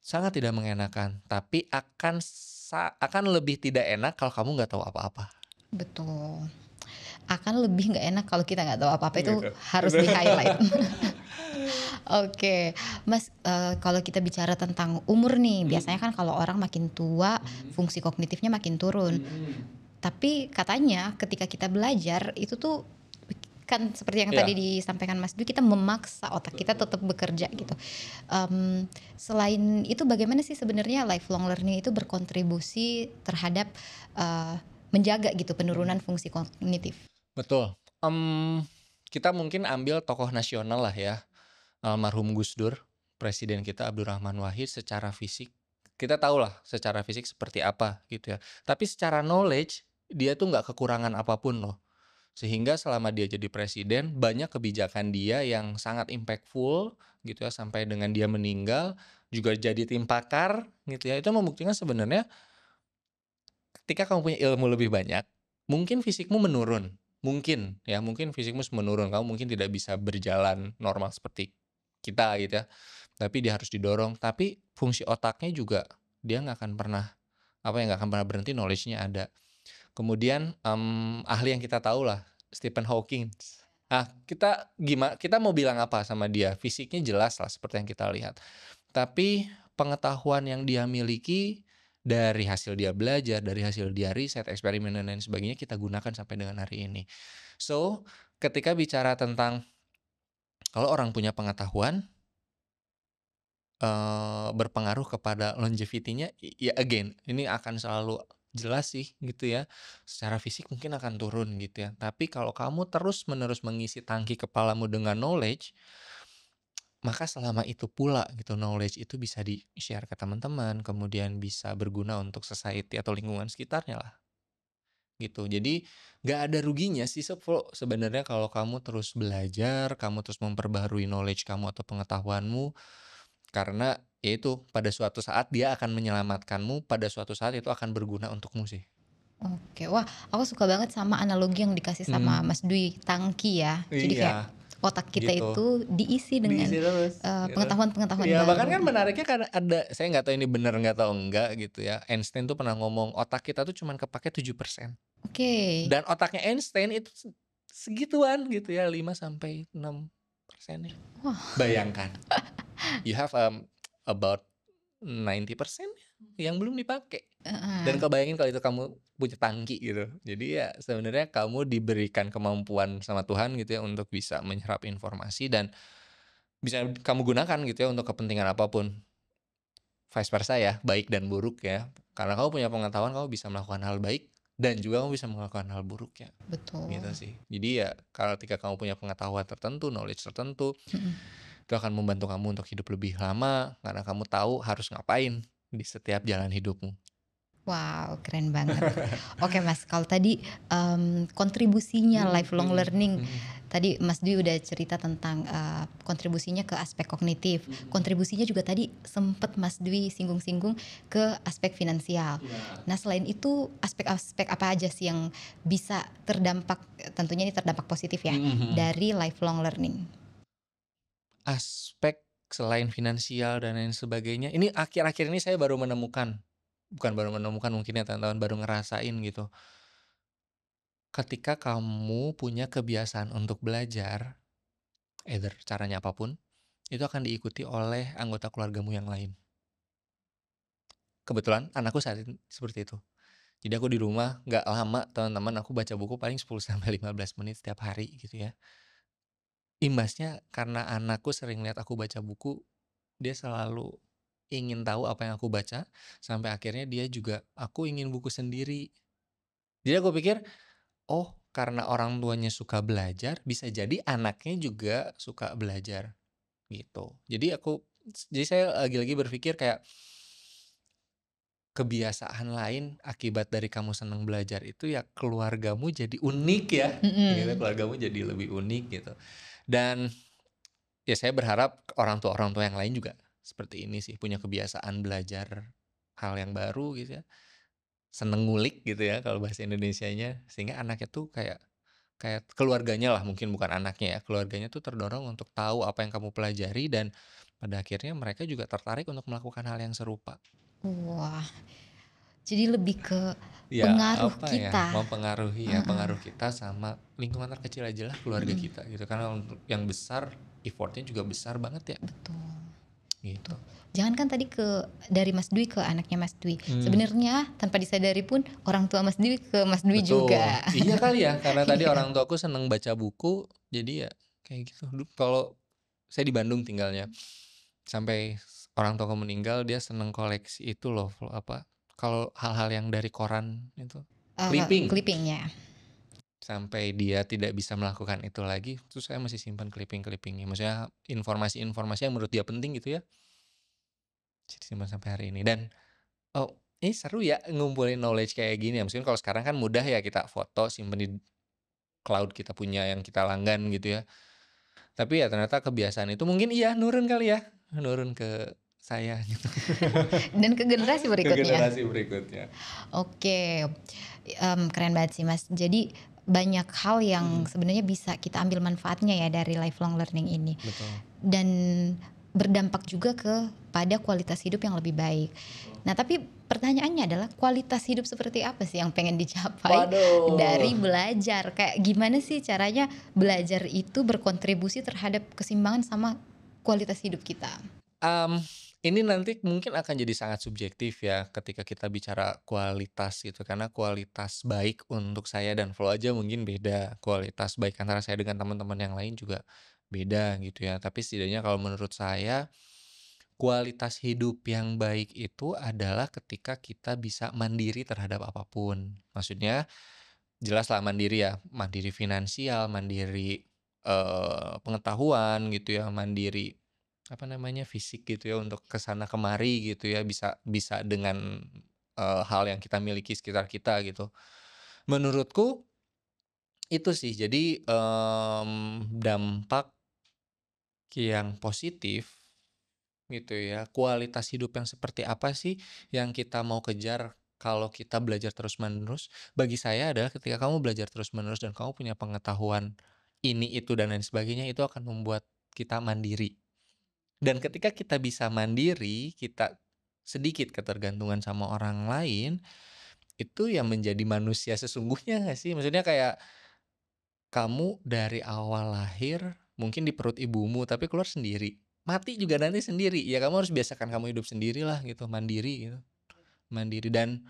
Sangat tidak mengenakan, tapi akan lebih tidak enak kalau kamu nggak tahu apa-apa. Betul. Akan lebih nggak enak kalau kita nggak tahu apa-apa, itu Gitu. harus di-highlight. Oke, Mas, kalau kita bicara tentang umur nih, Mhm, biasanya kan kalau orang makin tua, mhm, fungsi kognitifnya makin turun. mhm. Tapi katanya ketika kita belajar itu tuh kan seperti yang tadi Iya, disampaikan Mas Dwi, kita memaksa otak kita betul. tetap bekerja gitu. Selain itu bagaimana sih sebenarnya lifelong learning itu berkontribusi terhadap, eee, menjaga gitu penurunan Mhm, fungsi kognitif? betul. Kita mungkin ambil tokoh nasional lah ya, almarhum Gus Dur, presiden kita Abdurrahman Wahid secara fisik, kita tahulah secara fisik seperti apa gitu ya. Tapi secara knowledge, dia tuh nggak kekurangan apapun loh. Sehingga selama dia jadi presiden, banyak kebijakan dia yang sangat impactful gitu ya, sampai dengan dia meninggal, juga jadi tim pakar gitu ya. Itu membuktikan sebenarnya ketika kamu punya ilmu lebih banyak, mungkin fisikmu menurun, mungkin ya, mungkin fisikmu menurun, kamu mungkin tidak bisa berjalan normal seperti kita gitu ya, tapi dia harus didorong. Tapi fungsi otaknya juga dia nggak akan pernah, apa ya, nggak akan pernah berhenti, knowledge-nya ada. Kemudian, ahli yang kita tahu lah, Stephen Hawking. Ah, kita mau bilang apa sama dia? Fisiknya jelas lah seperti yang kita lihat. Tapi pengetahuan yang dia miliki dari hasil dia belajar, dari hasil dia riset, eksperimen dan lain sebagainya kita gunakan sampai dengan hari ini. So, ketika bicara tentang kalau orang punya pengetahuan, berpengaruh kepada longevity-nya, ya again, ini akan selalu jelas sih gitu ya. Secara fisik mungkin akan turun gitu ya, tapi kalau kamu terus-menerus mengisi tangki kepalamu dengan knowledge, maka selama itu pula gitu knowledge itu bisa di-share ke teman-teman, kemudian bisa berguna untuk society atau lingkungan sekitarnya lah, gitu. Jadi nggak ada ruginya sih sebenarnya kalau kamu terus belajar, kamu terus memperbaharui knowledge kamu atau pengetahuanmu, karena ya itu pada suatu saat dia akan menyelamatkanmu, pada suatu saat itu akan berguna untukmu sih. Oke, wah aku suka banget sama analogi yang dikasih sama Mhm, Mas Dwi, tangki ya. Jadi iya, kayak otak kita gitu. itu diisi dengan, Diisi terus, gitu. pengetahuan-pengetahuan Iya, bahkan baru. kan menariknya karena ada, saya nggak tahu ini bener nggak tahu enggak gitu ya, Einstein tuh pernah ngomong, "Otak kita tuh cuman kepakai 7%." Oke. Dan otaknya Einstein itu segituan gitu ya, 5 sampai 6%-nya. Wah, Bayangkan, you have, about 90% yang belum dipakai. Dan heeh, kebayangin kalau itu kamu punya tangki gitu. Jadi ya sebenarnya kamu diberikan kemampuan sama Tuhan gitu ya untuk bisa menyerap informasi dan bisa kamu gunakan gitu ya untuk kepentingan apapun. Vice versa ya, baik dan buruk ya. Karena kamu punya pengetahuan, kamu bisa melakukan hal baik dan juga kamu bisa melakukan hal buruk ya, gitu betul. sih. Jadi ya kalau ketika kamu punya pengetahuan tertentu, knowledge tertentu, Mhm. itu akan membantu kamu untuk hidup lebih lama karena kamu tahu harus ngapain di setiap jalan hidupmu. Wow, keren banget. Oke Mas, kalau tadi, kontribusinya Mhm, lifelong mhm, learning, mhm, tadi Mas Dwi udah cerita tentang, kontribusinya ke aspek kognitif, mhm. kontribusinya juga tadi sempet Mas Dwi singgung-singgung ke aspek finansial. Iya. Nah selain itu aspek-aspek apa aja sih yang bisa terdampak, tentunya ini terdampak positif ya, Mhm, mhm. dari lifelong learning? Aspek selain finansial dan lain sebagainya, ini akhir-akhir ini saya baru menemukan, bukan baru menemukan mungkin ya teman-teman, baru ngerasain gitu. Ketika kamu punya kebiasaan untuk belajar, either caranya apapun, itu akan diikuti oleh anggota keluargamu yang lain. Kebetulan anakku saat ini seperti itu. Jadi aku di rumah nggak lama teman-teman, aku baca buku paling 10 sampai 15 menit setiap hari gitu ya. Imbasnya karena anakku sering lihat aku baca buku, dia selalu ingin tahu apa yang aku baca, sampai akhirnya dia juga, "Aku ingin buku sendiri." Jadi aku pikir, oh karena orang tuanya suka belajar, bisa jadi anaknya juga suka belajar, gitu. Jadi saya lagi-lagi berpikir kayak, kebiasaan lain akibat dari kamu senang belajar itu ya keluargamu jadi unik ya, gitu, Mhm. keluargamu jadi lebih unik gitu. Dan ya saya berharap orang tua yang lain juga seperti ini sih, punya kebiasaan belajar hal yang baru gitu ya, seneng ngulik gitu ya kalau bahasa Indonesianya, sehingga anaknya tuh kayak kayak keluarganya lah mungkin bukan anaknya ya, keluarganya tuh terdorong untuk tahu apa yang kamu pelajari dan pada akhirnya mereka juga tertarik untuk melakukan hal yang serupa. Wah, jadi lebih ke Ya pengaruh apa ya, kita. mempengaruhi ya, Heeh, pengaruh kita sama lingkungan terkecil aja lah keluarga mhm, kita gitu, karena untuk yang besar effort-nya juga besar banget ya. betul. gitu. Jangankan tadi dari Mas Dwi ke anaknya Mas Dwi, Mmm. sebenarnya tanpa disadari pun orang tua Mas Dwi ke Mas Dwi Betul. juga. Iya kali ya, karena tadi Iya. orang tuaku seneng baca buku, jadi ya kayak gitu. Kalau saya di Bandung tinggalnya, sampai orang tuaku meninggal dia seneng koleksi itu loh, apa, kalau hal-hal yang dari koran itu, clipping. Clipping ya? Sampai dia tidak bisa melakukan itu lagi, terus saya masih simpan clipping-clipping-nya. Maksudnya informasi-informasi yang menurut dia penting gitu ya, jadi simpan sampai hari ini. Dan, oh, ini seru ya ngumpulin knowledge kayak gini ya, mungkin kalau sekarang kan mudah ya kita foto simpen di cloud kita punya yang kita langgan gitu ya. Tapi ya ternyata kebiasaan itu mungkin iya nurun kali ya, nurun ke saya gitu, Dan ke generasi ke berikutnya. generasi berikutnya. Oke, keren banget sih Mas. Jadi banyak hal yang Mhm, sebenarnya bisa kita ambil manfaatnya ya dari lifelong learning ini. betul. Dan berdampak juga kepada kualitas hidup yang lebih baik. Betul. Nah, tapi pertanyaannya adalah kualitas hidup seperti apa sih yang pengen dicapai Waduh. dari belajar? Kayak gimana sih caranya belajar itu berkontribusi terhadap keseimbangan sama kualitas hidup kita? Mmm, ini nanti mungkin akan jadi sangat subjektif ya ketika kita bicara kualitas gitu, karena kualitas baik untuk saya dan Flow aja mungkin beda, kualitas baik antara saya dengan teman-teman yang lain juga beda gitu ya. Tapi setidaknya kalau menurut saya, kualitas hidup yang baik itu adalah ketika kita bisa mandiri terhadap apapun. Maksudnya jelaslah mandiri ya, mandiri finansial, mandiri, pengetahuan gitu ya, mandiri, apa namanya, fisik gitu ya untuk ke sana kemari gitu ya, bisa bisa dengan, hal yang kita miliki sekitar kita gitu. Menurutku itu sih, jadi, dampak yang positif gitu ya, kualitas hidup yang seperti apa sih yang kita mau kejar kalau kita belajar terus-menerus? Bagi saya adalah ketika kamu belajar terus-menerus dan kamu punya pengetahuan ini, itu, dan lain sebagainya, itu akan membuat kita mandiri. Dan ketika kita bisa mandiri, kita sedikit ketergantungan sama orang lain, itu yang menjadi manusia sesungguhnya nggak sih? Maksudnya kayak kamu dari awal lahir mungkin di perut ibumu, tapi keluar sendiri. Mati juga nanti sendiri, ya kamu harus biasakan kamu hidup sendirilah gitu, mandiri gitu, mandiri. Dan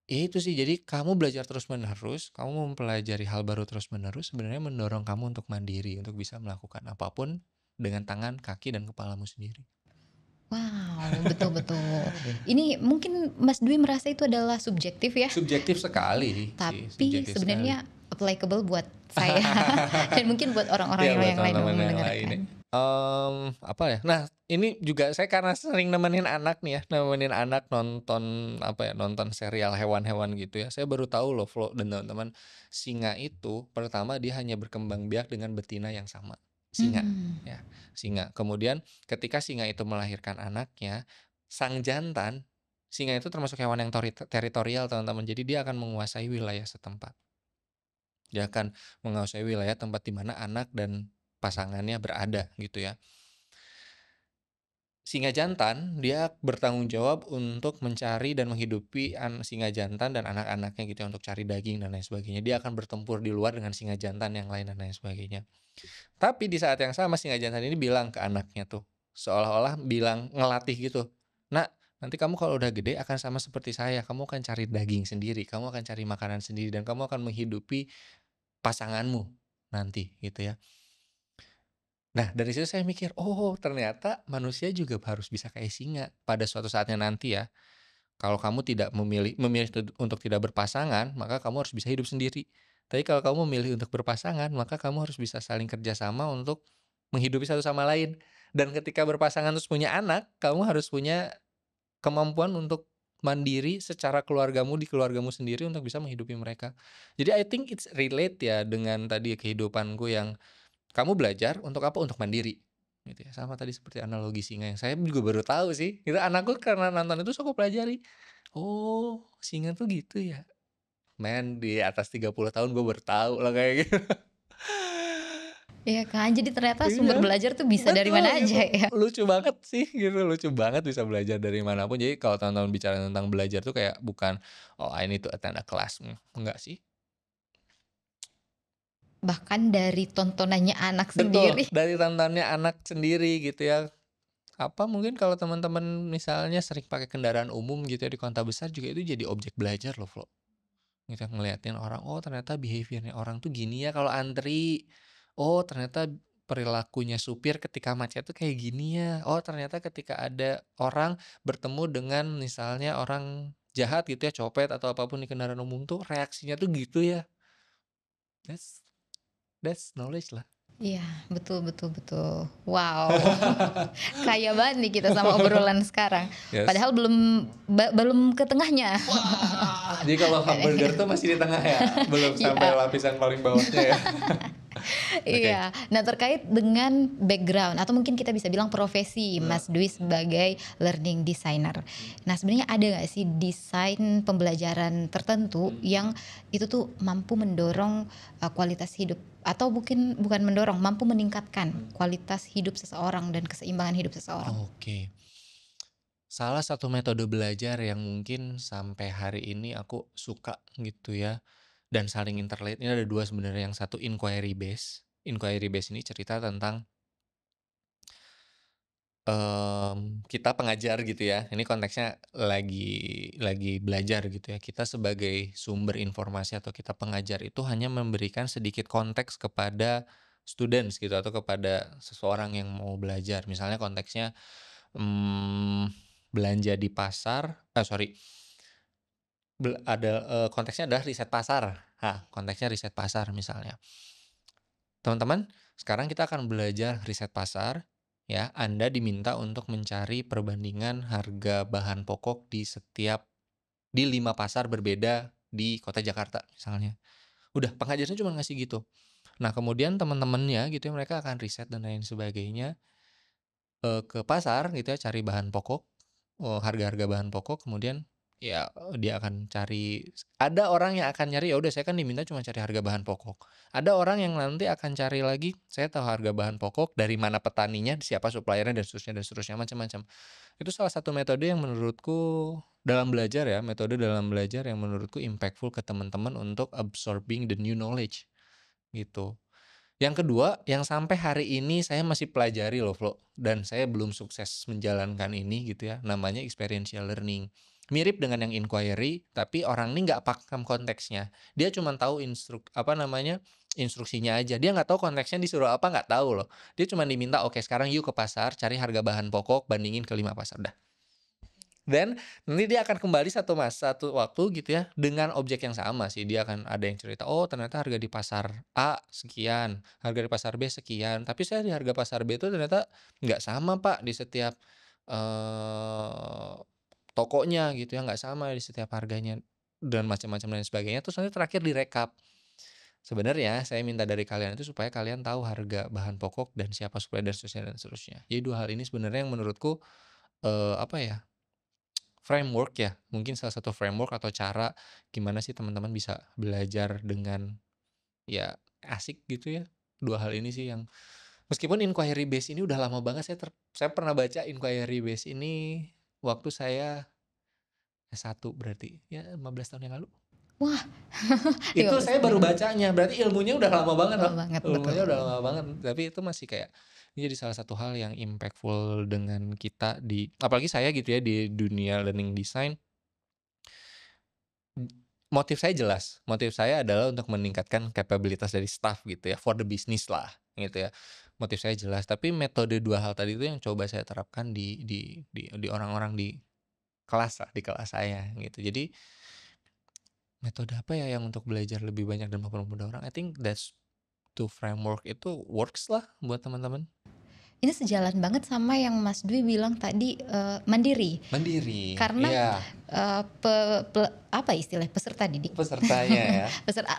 ya itu sih, jadi kamu belajar terus-menerus, kamu mempelajari hal baru terus-menerus sebenarnya mendorong kamu untuk mandiri, untuk bisa melakukan apapun dengan tangan, kaki, dan kepalamu sendiri. Wow, betul betul. Ini mungkin Mas Dwi merasa itu adalah subjektif ya, Subjektif sekali sih, tapi subjektif sekali. sebenarnya applicable buat saya dan mungkin buat Ya orang-orang buat yang lain yang teman-teman yang lain ya. mendengarkan. Apa ya, nah ini juga saya karena sering nemenin anak nih ya, nemenin anak nonton, apa ya, nonton serial hewan-hewan gitu ya, saya baru tahu loh Flo dan teman-teman, singa itu pertama dia hanya berkembang biak dengan betina yang sama, singa, Mmm, ya, singa. Kemudian ketika singa itu melahirkan anaknya, sang jantan, singa itu termasuk hewan yang teritorial teman-teman, jadi dia akan menguasai wilayah setempat. Dia akan menguasai wilayah tempat di mana anak dan pasangannya berada gitu ya. Singa jantan, dia bertanggung jawab untuk mencari dan menghidupi singa jantan dan anak-anaknya gitu ya, untuk cari daging dan lain sebagainya. Dia akan bertempur di luar dengan singa jantan yang lain dan lain sebagainya. Tapi di saat yang sama singa jantan ini bilang ke anaknya tuh, seolah-olah bilang ngelatih gitu, "Nak, nanti kamu kalau udah gede akan sama seperti saya, kamu akan cari daging sendiri, kamu akan cari makanan sendiri, dan kamu akan menghidupi pasanganmu nanti," gitu ya. Nah, dari situ saya mikir, "Oh, ternyata manusia juga harus bisa kayak singa pada suatu saatnya nanti ya. Kalau kamu tidak memilih untuk tidak berpasangan, maka kamu harus bisa hidup sendiri. Tapi kalau kamu memilih untuk berpasangan, maka kamu harus bisa saling kerjasama untuk menghidupi satu sama lain. Dan ketika berpasangan terus punya anak, kamu harus punya kemampuan untuk mandiri secara keluargamu di keluargamu sendiri untuk bisa menghidupi mereka." Jadi I think it's relate ya dengan tadi kehidupanku yang kamu belajar untuk apa? Untuk mandiri, gitu ya. Sama tadi seperti analogi singa yang saya juga baru tahu sih, itu anakku karena nonton itu terus aku pelajari, oh singa tuh gitu ya. Men di atas 30 tahun gue baru tahu loh kayak gitu. iya kan, jadi ternyata sumber Iya, belajar tuh bisa dari betul mana gitu, aja ya. lucu banget sih gitu, lucu banget bisa belajar dari manapun. Jadi kalau teman-teman bicara tentang belajar tuh kayak bukan, "Oh I need to attend a class," enggak sih. Bahkan dari tontonannya anak Betul, sendiri. dari tontonnya anak sendiri gitu ya. Apa mungkin kalau teman-teman misalnya sering pakai kendaraan umum gitu ya di kota besar juga itu jadi objek belajar loh, Vlo. Gitu, ngeliatin orang, oh ternyata behavior-nya orang tuh gini ya kalau antri. Oh ternyata perilakunya supir ketika macet tuh kayak gini ya. Oh ternyata ketika ada orang bertemu dengan misalnya orang jahat gitu ya, copet atau apapun di kendaraan umum tuh reaksinya tuh gitu ya. That's that's knowledge lah. Iya, betul betul betul. Wow, kaya banget nih kita sama obrolan sekarang. Yes. Padahal belum ke tengahnya. Wah, jadi kalau hamburger tuh masih di tengah ya? Belum sampai Iya. lapisan paling bawahnya ya? Oke. Iya. Nah, terkait dengan background atau mungkin kita bisa bilang profesi Mas Dwi sebagai learning designer. Nah, sebenarnya ada nggak sih desain pembelajaran tertentu yang itu tuh mampu mendorong kualitas hidup atau mungkin bukan mendorong, mampu meningkatkan kualitas hidup seseorang dan keseimbangan hidup seseorang? Oke. Salah satu metode belajar yang mungkin sampai hari ini aku suka gitu ya, dan saling interrelate ini ada 2 sebenarnya, yang satu inquiry based. Inquiry based ini cerita tentang, kita pengajar gitu ya, ini konteksnya lagi belajar gitu ya. Kita sebagai sumber informasi atau kita pengajar itu hanya memberikan sedikit konteks kepada students gitu atau kepada seseorang yang mau belajar. Misalnya konteksnya, mmm, belanja di pasar sorry, konteksnya adalah riset pasar. Nah, konteksnya riset pasar misalnya. Teman-teman, sekarang kita akan belajar riset pasar, ya. Anda diminta untuk mencari perbandingan harga bahan pokok di 5 pasar berbeda di kota Jakarta misalnya. Udah, pengajarnya cuma ngasih gitu. Nah, kemudian teman-temannya gitu ya, mereka akan riset dan lain sebagainya, ke pasar gitu ya, cari bahan pokok, harga-harga bahan pokok, kemudian ya, dia akan cari ada orang yang akan nyari, ya udah saya kan diminta cuma cari harga bahan pokok. Ada orang yang nanti akan cari lagi, saya tahu harga bahan pokok, dari mana petaninya, siapa suppliernya dan seterusnya, macam-macam. Itu salah satu metode yang menurutku dalam belajar ya, metode dalam belajar yang menurutku impactful ke teman-teman untuk absorbing the new knowledge, gitu. Yang kedua, yang sampai hari ini saya masih pelajari loh, Flo, dan saya belum sukses menjalankan ini gitu ya, namanya experiential learning. Mirip dengan yang inquiry, tapi orang ini nggak paham konteksnya. Dia cuma tahu instruksinya aja. Dia nggak tahu konteksnya disuruh apa, nggak tahu loh. Dia cuma diminta, "Oke, sekarang yuk ke pasar, cari harga bahan pokok, bandingin ke 5 pasar." Udah. Dan nanti dia akan kembali satu waktu gitu ya, dengan objek yang sama sih. Dia akan ada yang cerita, "Oh ternyata harga di pasar A sekian, harga di pasar B sekian, tapi saya di harga pasar B itu ternyata nggak sama Pak di setiap, eee, tokonya gitu ya, nggak sama di setiap harganya," dan macam-macam lain sebagainya. Terus nanti terakhir direkap. Sebenarnya saya minta dari kalian itu supaya kalian tahu harga bahan pokok dan siapa supplier dan seterusnya. Jadi 2 hal ini sebenarnya yang menurutku, apa ya, framework ya, mungkin salah satu framework atau cara gimana sih teman-teman bisa belajar dengan, ya asik gitu ya. 2 hal ini sih yang meskipun inquiry base ini udah lama banget saya pernah baca inquiry base ini waktu saya S1 berarti, ya 15 tahun yang lalu. Wah, Itu 15 saya tahun baru yang lalu. bacanya, berarti ilmunya udah lama banget Lama loh, banget, betul. ilmunya udah lama banget, tapi itu masih kayak ini jadi salah satu hal yang impactful dengan kita di apalagi saya gitu ya di dunia learning design. Motif saya jelas, motif saya adalah untuk meningkatkan kapabilitas dari staff gitu ya, for the business lah, gitu ya. Motif saya jelas, tapi metode 2 hal tadi itu yang coba saya terapkan di orang-orang di kelas lah, di kelas saya gitu. Jadi, metode apa ya yang untuk belajar lebih banyak dan mempermudah orang, I think that's two framework itu works lah buat teman-teman. Ini sejalan banget sama yang Mas Dwi bilang tadi, mandiri. Mandiri, Karena, iya, eee, pe ple apa istilah peserta didik? pesertanya ya,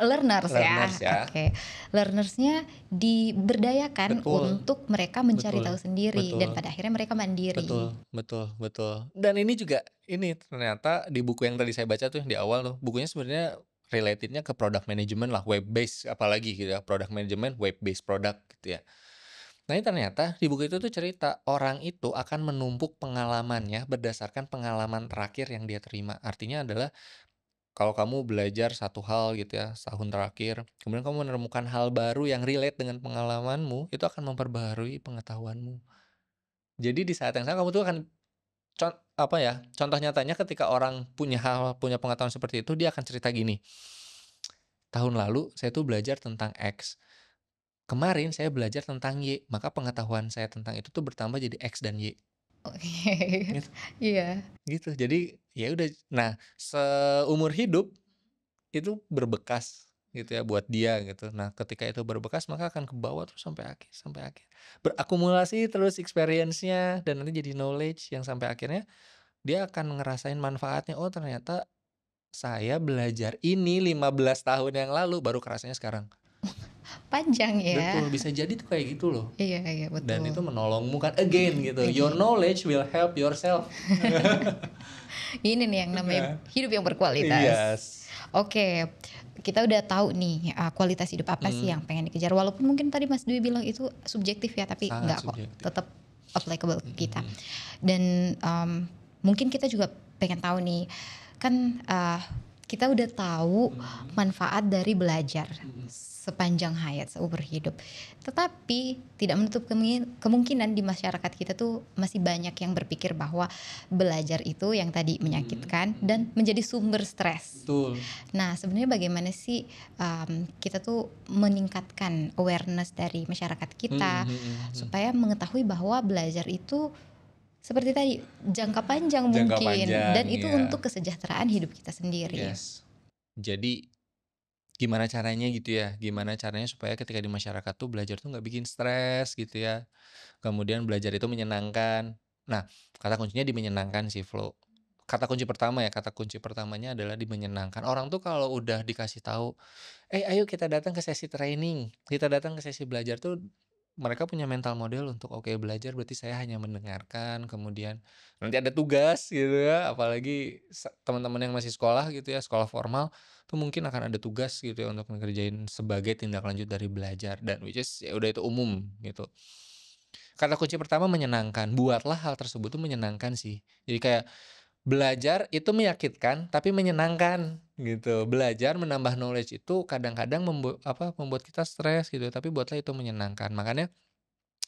Learners ya, learners ya, oke. Learners-nya diberdayakan betul, untuk mereka mencari tahu betul, sendiri dan betul. pada akhirnya mereka mandiri. Betul betul betul. Dan ini juga, ini ternyata di buku yang tadi saya baca tuh yang di awal tuh, bukunya sebenarnya relatednya ke product management lah, web based apalagi gitu ya, product management, web based product gitu ya. Nah ini ternyata di buku itu tuh cerita, orang itu akan menumpuk pengalamannya berdasarkan pengalaman terakhir yang dia terima. Artinya adalah kalau kamu belajar satu hal gitu ya, setahun terakhir, kemudian kamu menemukan hal baru yang relate dengan pengalamanmu, itu akan memperbaharui pengetahuanmu. Jadi di saat yang sama kamu tuh akan apa ya, contoh nyatanya ketika orang punya pengetahuan seperti itu, dia akan cerita gini, "Tahun lalu saya tuh belajar tentang X, kemarin saya belajar tentang Y, maka pengetahuan saya tentang itu tuh bertambah jadi X dan Y." Oke. Gitu Iya. gitu. Jadi, ya udah, nah seumur hidup itu berbekas gitu ya buat dia gitu. Nah, ketika itu berbekas maka akan kebawa terus sampai akhir. Berakumulasi terus experience-nya dan nanti jadi knowledge yang sampai akhirnya dia akan ngerasain manfaatnya, "Oh ternyata saya belajar ini 15 tahun yang lalu baru kerasanya sekarang." Panjang ya. Betul, bisa jadi tuh kayak gitu loh. Iya iya, Dan betul. itu menolongmu kan again gitu, your Again. knowledge will help yourself. Ini nih yang namanya Nah, hidup yang berkualitas. yes, Oke, kita udah tahu nih, kualitas hidup apa sih mhm, yang pengen dikejar, walaupun mungkin tadi Mas Dwi bilang itu subjektif ya, tapi sangat enggak kok, subjektif. tetap applicable ke Mhm kita. mhm, Dan, mungkin kita juga pengen tahu nih, kan, kita udah tahu mhm manfaat dari belajar mhm. sepanjang hayat, seumur hidup. Tetapi tidak menutup kemungkinan di masyarakat kita tuh masih banyak yang berpikir bahwa belajar itu yang tadi Mhm menyakitkan mhm. dan menjadi sumber stres. Betul. Nah, sebenarnya bagaimana sih, kita tuh meningkatkan awareness dari masyarakat kita, Mhm mhm mhm. supaya mengetahui bahwa belajar itu seperti tadi, jangka panjang Jangka mungkin, panjang, dan itu ya. untuk kesejahteraan hidup kita sendiri. Yes. Jadi, gimana caranya gitu ya, gimana caranya supaya ketika di masyarakat tuh belajar tuh nggak bikin stres gitu ya, kemudian belajar itu menyenangkan. Nah, kata kuncinya di menyenangkan sih, Flo. Kata kunci pertama ya, kata kunci pertamanya adalah di menyenangkan. Orang tuh kalau udah dikasih tahu, "Eh, ayo kita datang ke sesi training, kita datang ke sesi belajar," tuh mereka punya mental model untuk, "Oke, belajar berarti saya hanya mendengarkan," kemudian nanti ada tugas gitu ya, apalagi teman-teman yang masih sekolah gitu ya, sekolah formal, tuh mungkin akan ada tugas gitu ya untuk ngerjain sebagai tindak lanjut dari belajar dan which is ya udah itu umum gitu. Kata kunci pertama menyenangkan, buatlah hal tersebut tuh menyenangkan sih. Jadi kayak belajar itu menyakitkan, tapi menyenangkan, gitu. Belajar menambah knowledge itu kadang-kadang membuat kita stres gitu, tapi buatlah itu menyenangkan. Makanya,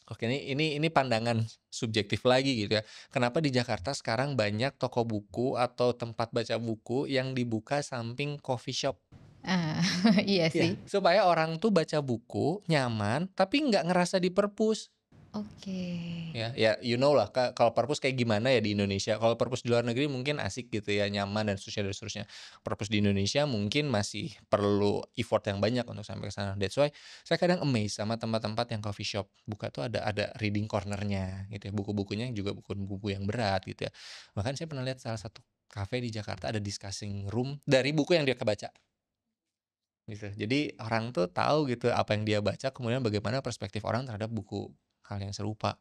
oke, ini pandangan subjektif lagi gitu ya. Kenapa di Jakarta sekarang banyak toko buku atau tempat baca buku yang dibuka samping coffee shop? Ah, iya Iya, sih. supaya orang tuh baca buku nyaman, tapi nggak ngerasa di Oke. ya, ya, you know lah, kalau perpus kayak gimana ya di Indonesia. Kalau perpus di luar negeri mungkin asik gitu ya, nyaman dan seterusnya. Perpus di Indonesia mungkin masih perlu effort yang banyak untuk sampai ke sana. That's why saya kadang amazed sama tempat-tempat yang coffee shop buka tuh ada reading corner-nya gitu ya, buku-bukunya juga buku buku yang berat gitu ya. Bahkan saya pernah lihat salah satu cafe di Jakarta ada discussing room dari buku yang dia kebaca gitu. Jadi orang tuh tahu gitu apa yang dia baca, kemudian bagaimana perspektif orang terhadap buku hal yang serupa.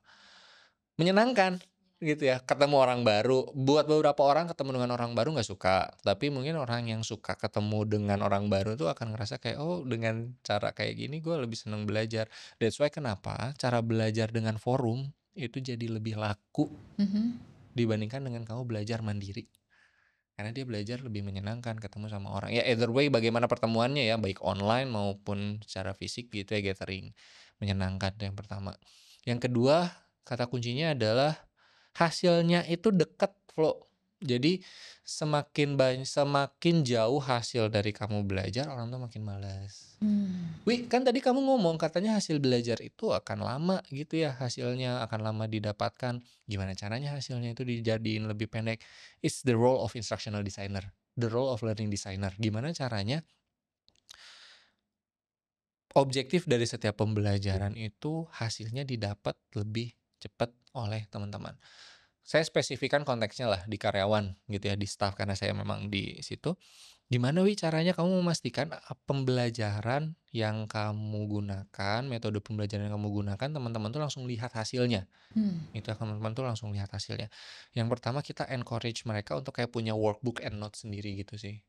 Menyenangkan, gitu ya, ketemu orang baru. Buat beberapa orang ketemu dengan orang baru nggak suka, tapi mungkin orang yang suka ketemu dengan orang baru tuh akan ngerasa kayak, "Oh, dengan cara kayak gini gue lebih seneng belajar." That's why kenapa cara belajar dengan forum itu jadi lebih laku Mhm. dibandingkan dengan kamu belajar mandiri. Karena dia belajar lebih menyenangkan ketemu sama orang. Ya either way bagaimana pertemuannya ya, baik online maupun secara fisik gitu ya, gathering. Menyenangkan itu yang pertama. Yang kedua, kata kuncinya adalah hasilnya itu deket, Flo. Jadi semakin jauh hasil dari kamu belajar, orang tuh makin malas. Mmm. Wih, kan tadi kamu ngomong katanya hasil belajar itu akan lama gitu ya, hasilnya akan lama didapatkan. Gimana caranya hasilnya itu dijadiin lebih pendek? It's the role of instructional designer, the role of learning designer. Gimana caranya objektif dari setiap pembelajaran itu hasilnya didapat lebih cepat oleh teman-teman. Saya spesifikkan konteksnya lah di karyawan gitu ya, di staff karena saya memang di situ. Gimana caranya kamu memastikan pembelajaran yang kamu gunakan, metode pembelajaran yang kamu gunakan, teman-teman tuh langsung lihat hasilnya, Mmm. gitu ya, teman-teman tuh langsung lihat hasilnya. Yang pertama kita encourage mereka untuk kayak punya workbook and notes sendiri gitu sih,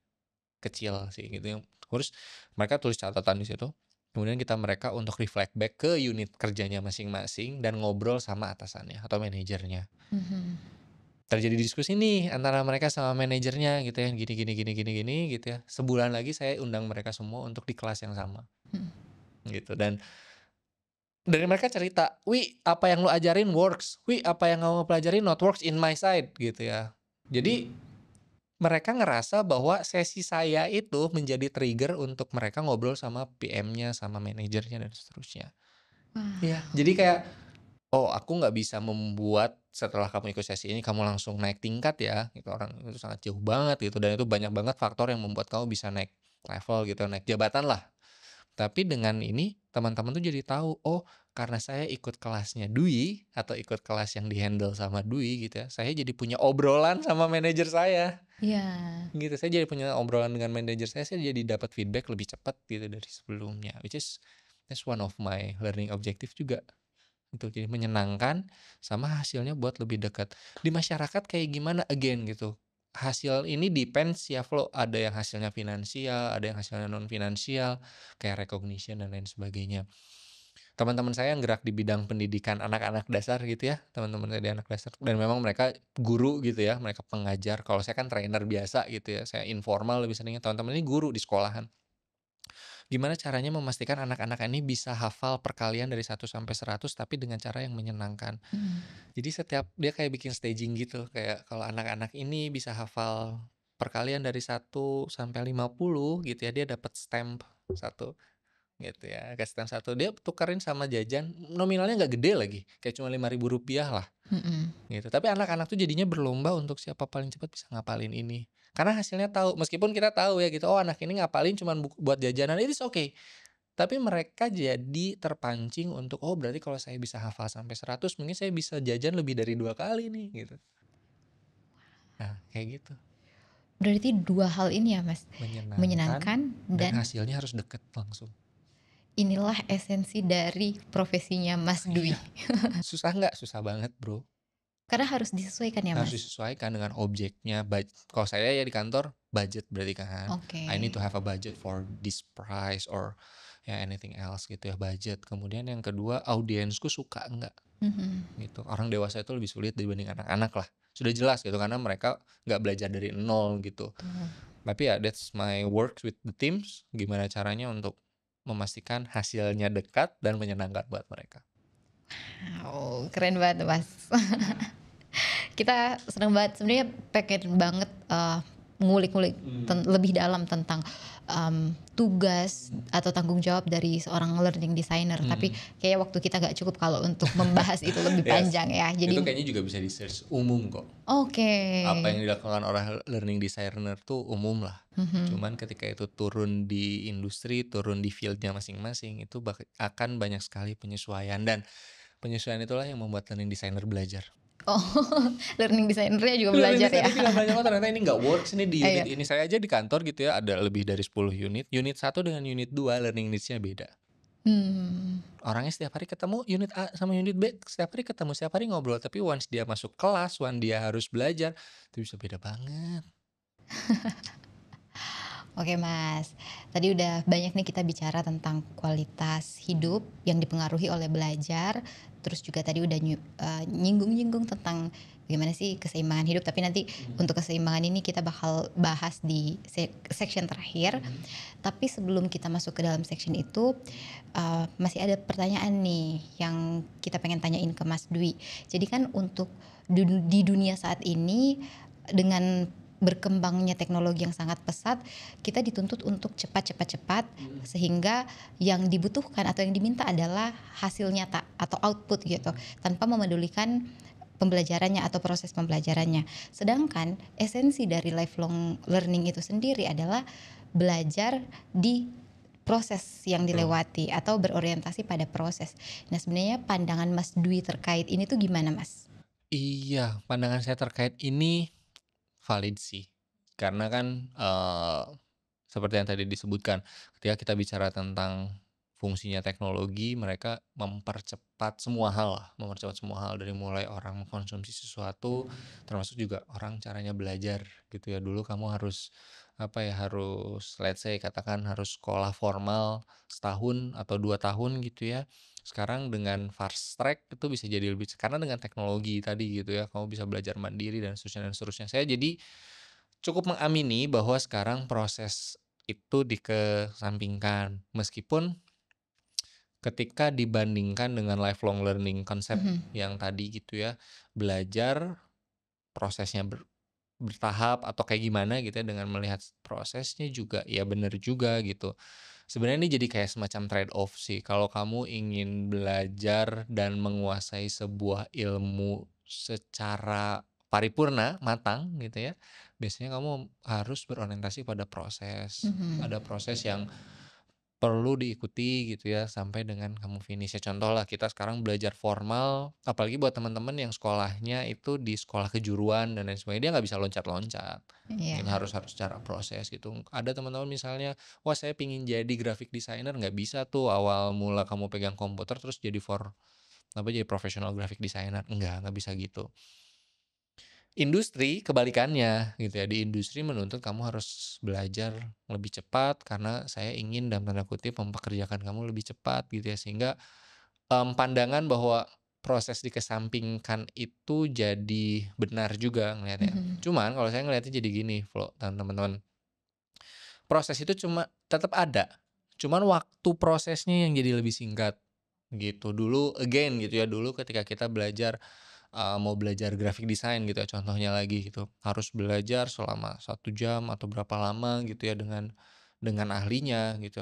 kecil sih gitu ya. Terus mereka tulis catatan di situ, kemudian mereka untuk reflect back ke unit kerjanya masing-masing dan ngobrol sama atasannya atau manajernya. Mhm. Terjadi diskusi nih antara mereka sama manajernya gitu ya, gini gini gini gini gini gitu ya. Sebulan lagi saya undang mereka semua untuk di kelas yang sama Mhm. gitu dan dari mereka cerita, "Wi, apa yang lu ajarin works. Wi, apa yang kamu pelajarin not works in my side," gitu ya. Jadi mereka ngerasa bahwa sesi saya itu menjadi trigger untuk mereka ngobrol sama PM-nya, sama manajernya dan seterusnya. Iya, Wow. jadi kayak, "Oh, aku nggak bisa membuat setelah kamu ikut sesi ini kamu langsung naik tingkat ya," gitu, orang itu sangat jauh banget gitu, dan itu banyak banget faktor yang membuat kamu bisa naik level gitu, naik jabatan lah. Tapi dengan ini, teman-teman tuh jadi tahu, oh, karena saya ikut kelasnya Dwi, atau ikut kelas yang di-handle sama Dwi gitu ya, saya jadi punya obrolan sama manajer saya, Iya. gitu. Saya jadi punya obrolan dengan manajer saya jadi dapat feedback lebih cepat gitu dari sebelumnya, which is that's one of my learning objective juga, gitu. Jadi menyenangkan, sama hasilnya buat lebih dekat. Di masyarakat kayak gimana again gitu, hasil ini depends ya Flo, ada yang hasilnya finansial, ada yang hasilnya non finansial, kayak recognition dan lain sebagainya. Teman-teman saya yang gerak di bidang pendidikan anak-anak dasar gitu ya, teman-teman saya di anak dasar dan memang mereka guru gitu ya, mereka pengajar. Kalau saya kan trainer biasa gitu ya, saya informal lebih seringnya, teman-teman ini guru di sekolahan. Gimana caranya memastikan anak-anak ini bisa hafal perkalian dari 1 sampai 100 tapi dengan cara yang menyenangkan. Mhm. Jadi setiap dia kayak bikin staging gitu, kayak kalau anak-anak ini bisa hafal perkalian dari 1 sampai 50 gitu ya, dia dapat stamp satu gitu ya, kayak stamp satu, dia tukerin sama jajan, nominalnya nggak gede lagi, kayak cuma Rp5.000 lah Mhm. gitu. Tapi anak-anak tuh jadinya berlomba untuk siapa paling cepat bisa ngapalin ini. Karena hasilnya tahu, meskipun kita tahu ya gitu, oh anak ini ngapalin cuma buat jajanan, it is okay. Tapi mereka jadi terpancing untuk, "Oh berarti kalau saya bisa hafal sampai 100 mungkin saya bisa jajan lebih dari 2 kali nih," gitu. Nah, kayak gitu. Berarti 2 hal ini ya, Mas, Menyenangkan menyenangkan dan dan hasilnya harus deket langsung. inilah esensi dari profesinya Mas Dwi. Iya, susah nggak? Susah banget, Bro. Karena harus disesuaikan ya, Harus Mas? disesuaikan dengan objeknya, kalau saya ya di kantor budget berarti kan, Oke. I need to have a budget for this price or ya anything else gitu ya, budget. Kemudian yang kedua, audiensku suka nggak? Mhm. Gitu. Orang dewasa itu lebih sulit dibanding anak-anak lah. Sudah jelas gitu karena mereka nggak belajar dari nol gitu. Betul. Tapi ya that's my work with the teams, gimana caranya untuk memastikan hasilnya dekat dan menyenangkan buat mereka. Wow, keren banget, Mas. Kita senang banget sebenarnya pengen banget, ngulik-ngulik lebih dalam tentang, tugas atau tanggung jawab dari seorang learning designer, tapi Mhm. kayaknya waktu kita nggak cukup kalau untuk membahas itu lebih Yes, panjang ya. itu Jadi kayaknya juga bisa di-search umum kok. oke. Apa yang dilakukan oleh learning designer tuh umum lah. Mhm. Cuman ketika itu turun di industri, turun di field-nya masing-masing, itu akan banyak sekali penyesuaian dan penyesuaian itulah yang membuat learning designer belajar. Oh, learning designer-nya juga Learning belajar ya? designer juga belajar, "Oh ternyata ini nggak works nih di unit Iya. ini." Saya aja di kantor gitu ya, ada lebih dari 10 unit, unit 1 dengan unit 2 learning needs-nya beda. Mmm. Orangnya setiap hari ketemu, unit A sama unit B setiap hari ketemu, setiap hari ngobrol, tapi once dia masuk kelas, once dia harus belajar, itu bisa beda banget. Oke Mas, tadi udah banyak nih kita bicara tentang kualitas hidup yang dipengaruhi oleh belajar, terus juga tadi udah nyinggung-nyinggung tentang gimana sih keseimbangan hidup, tapi nanti untuk keseimbangan ini kita bakal bahas di section terakhir. Tapi sebelum kita masuk ke dalam section itu, masih ada pertanyaan nih yang kita pengen tanyain ke Mas Dwi. Jadi kan untuk di dunia saat ini dengan berkembangnya teknologi yang sangat pesat, kita dituntut untuk cepat cepat cepat, sehingga yang dibutuhkan atau yang diminta adalah hasil nyata atau output gitu, tanpa memedulikan pembelajarannya atau proses pembelajarannya. Sedangkan esensi dari lifelong learning itu sendiri adalah belajar di proses yang Betul. dilewati atau berorientasi pada proses. Nah, sebenarnya pandangan Mas Dwi terkait ini tuh gimana, Mas? Iya, pandangan saya terkait ini valid sih. Karena kan, seperti yang tadi disebutkan, ketika kita bicara tentang fungsinya teknologi, mereka mempercepat semua hal lah, mempercepat semua hal dari mulai orang mengkonsumsi sesuatu, termasuk juga orang caranya belajar gitu ya. Dulu kamu harus, apa ya, harus let's say katakan harus sekolah formal setahun atau 2 tahun gitu ya. Sekarang dengan fast track itu bisa jadi lebih karena dengan teknologi tadi gitu ya, kamu bisa belajar mandiri dan seterusnya. Saya jadi cukup mengamini bahwa sekarang proses itu dikesampingkan, meskipun ketika dibandingkan dengan lifelong learning konsep Mhm. yang tadi gitu ya, belajar prosesnya bertahap atau kayak gimana gitu ya, dengan melihat prosesnya juga, ya bener juga gitu. Sebenarnya ini jadi kayak semacam trade off sih, kalau kamu ingin belajar dan menguasai sebuah ilmu secara paripurna, matang gitu ya, biasanya kamu harus berorientasi pada proses. Mhm. Ada proses yang perlu diikuti gitu ya sampai dengan kamu finish. Ya contoh lah kita sekarang belajar formal, apalagi buat teman-teman yang sekolahnya itu di sekolah kejuruan dan lain sebagainya, dia nggak bisa loncat-loncat. Iya. Gitu, harus secara proses gitu. Ada teman-teman misalnya, "Wah saya pingin jadi graphic designer," nggak bisa tuh awal mula kamu pegang komputer terus jadi professional graphic designer, nggak bisa gitu. Industri kebalikannya gitu ya, di industri menuntut kamu harus belajar lebih cepat karena saya ingin dalam tanda kutip "mempekerjakan kamu lebih cepat" gitu ya, sehingga, pandangan bahwa proses dikesampingkan itu jadi benar juga ngelihatnya. Mhm. Cuman kalau saya ngelihatnya jadi gini Flo dan teman-teman, proses itu cuma tetap ada, cuman waktu prosesnya yang jadi lebih singkat gitu. Dulu again gitu ya, dulu ketika kita belajar mau belajar graphic design gitu ya contohnya lagi gitu, harus belajar selama 1 jam atau berapa lama gitu ya dengan ahlinya gitu.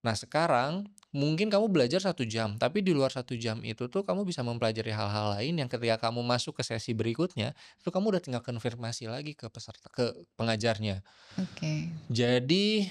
Nah sekarang mungkin kamu belajar 1 jam, tapi di luar 1 jam itu tuh kamu bisa mempelajari hal-hal lain yang ketika kamu masuk ke sesi berikutnya, itu kamu udah tinggal konfirmasi lagi ke pengajarnya. Oke. Jadi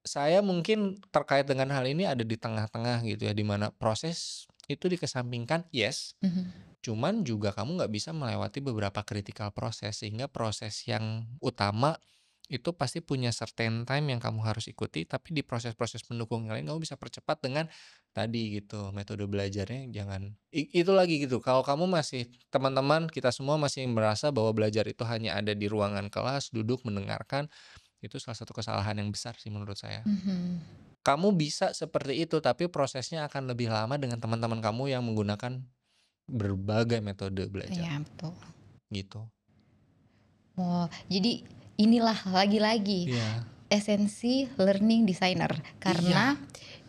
saya mungkin terkait dengan hal ini ada di tengah-tengah gitu ya, di mana proses itu dikesampingkan, yes. Mhm. Cuman juga kamu nggak bisa melewati beberapa critical proses, sehingga proses yang utama itu pasti punya certain time yang kamu harus ikuti, tapi di proses-proses pendukung yang lain kamu bisa percepat dengan tadi gitu, metode belajarnya jangan itu lagi gitu, kalau kamu masih teman-teman kita semua masih merasa bahwa belajar itu hanya ada di ruangan kelas, duduk mendengarkan, itu salah satu kesalahan yang besar sih menurut saya. Mhm. Kamu bisa seperti itu, tapi prosesnya akan lebih lama dengan teman-teman kamu yang menggunakan berbagai metode belajar, Iya, betul. gitu. Oh, jadi inilah lagi-lagi Iya. esensi learning designer Iya, karena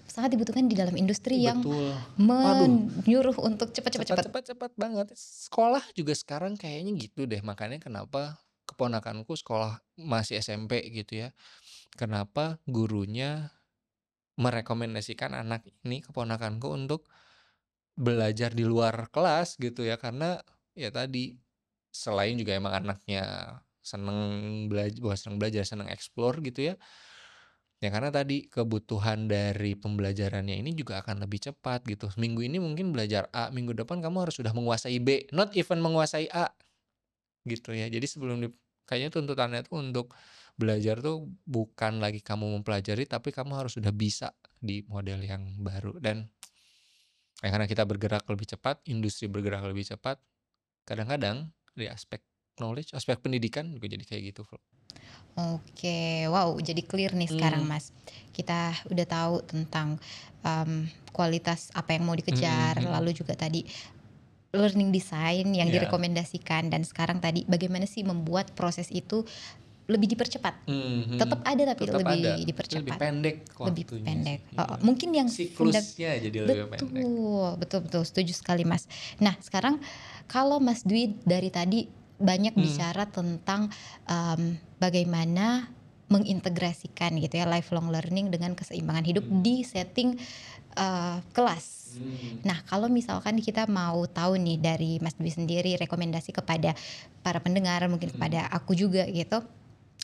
sangat dibutuhkan di dalam industri yang betul. Waduh, menyuruh untuk cepat cepat cepat cepat. cepat cepat banget. Sekolah juga sekarang kayaknya gitu deh, makanya kenapa keponakanku sekolah masih SMP gitu ya, kenapa gurunya merekomendasikan anak ini, keponakanku, untuk belajar di luar kelas gitu ya, karena ya tadi, selain juga emang anaknya seneng bukan seneng belajar, seneng explore gitu ya. Ya karena tadi kebutuhan dari pembelajarannya ini juga akan lebih cepat gitu. Minggu ini mungkin belajar A, minggu depan kamu harus sudah menguasai B, not even menguasai A gitu ya. Jadi kayaknya tuntutannya tuh untuk belajar tuh bukan lagi kamu mempelajari, tapi kamu harus sudah bisa di model yang baru. Dan ya karena kita bergerak lebih cepat, industri bergerak lebih cepat, kadang-kadang di aspek knowledge, aspek pendidikan juga jadi kayak gitu, Flo. Oke, wow, jadi clear nih sekarang, Mmm, Mas. Kita udah tahu tentang kualitas apa yang mau mhm dikejar, mhm. lalu juga tadi learning design yang Iya, direkomendasikan, dan sekarang tadi bagaimana sih membuat proses itu lebih dipercepat. mhm. Tetap ada tapi Tetap ada, lebih tapi lebih dipercepat, pendek lebih waktunya sih, pendek. Heeh, iya. mungkin yang Siklusnya jadi lebih pendek. betul, betul betul, setuju sekali, Mas. Nah, sekarang kalau Mas Dwi dari tadi banyak Mhm, bicara tentang, bagaimana mengintegrasikan gitu ya lifelong learning dengan keseimbangan hidup mhm. di setting, kelas. Mmm, Nah, kalau misalkan kita mau tahu nih dari Mas Dwi sendiri rekomendasi kepada para pendengar, mungkin mhm. kepada aku juga gitu,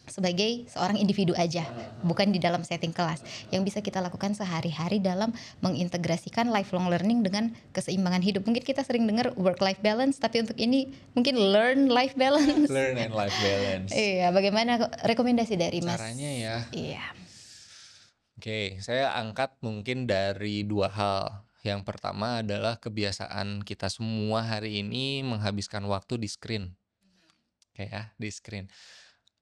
sebagai seorang individu aja, Heeh heeh. bukan di dalam setting kelas, Heeh yang heeh. bisa kita lakukan sehari-hari dalam mengintegrasikan lifelong learning dengan keseimbangan hidup. Mungkin kita sering dengar work life balance, tapi untuk ini mungkin learn life balance. Learn and life balance. Iya, bagaimana rekomendasi dari Mas? Caranya ya, Iya. oke, saya angkat mungkin dari 2 hal. Yang pertama adalah kebiasaan kita semua hari ini menghabiskan waktu di screen, oke ya, di screen.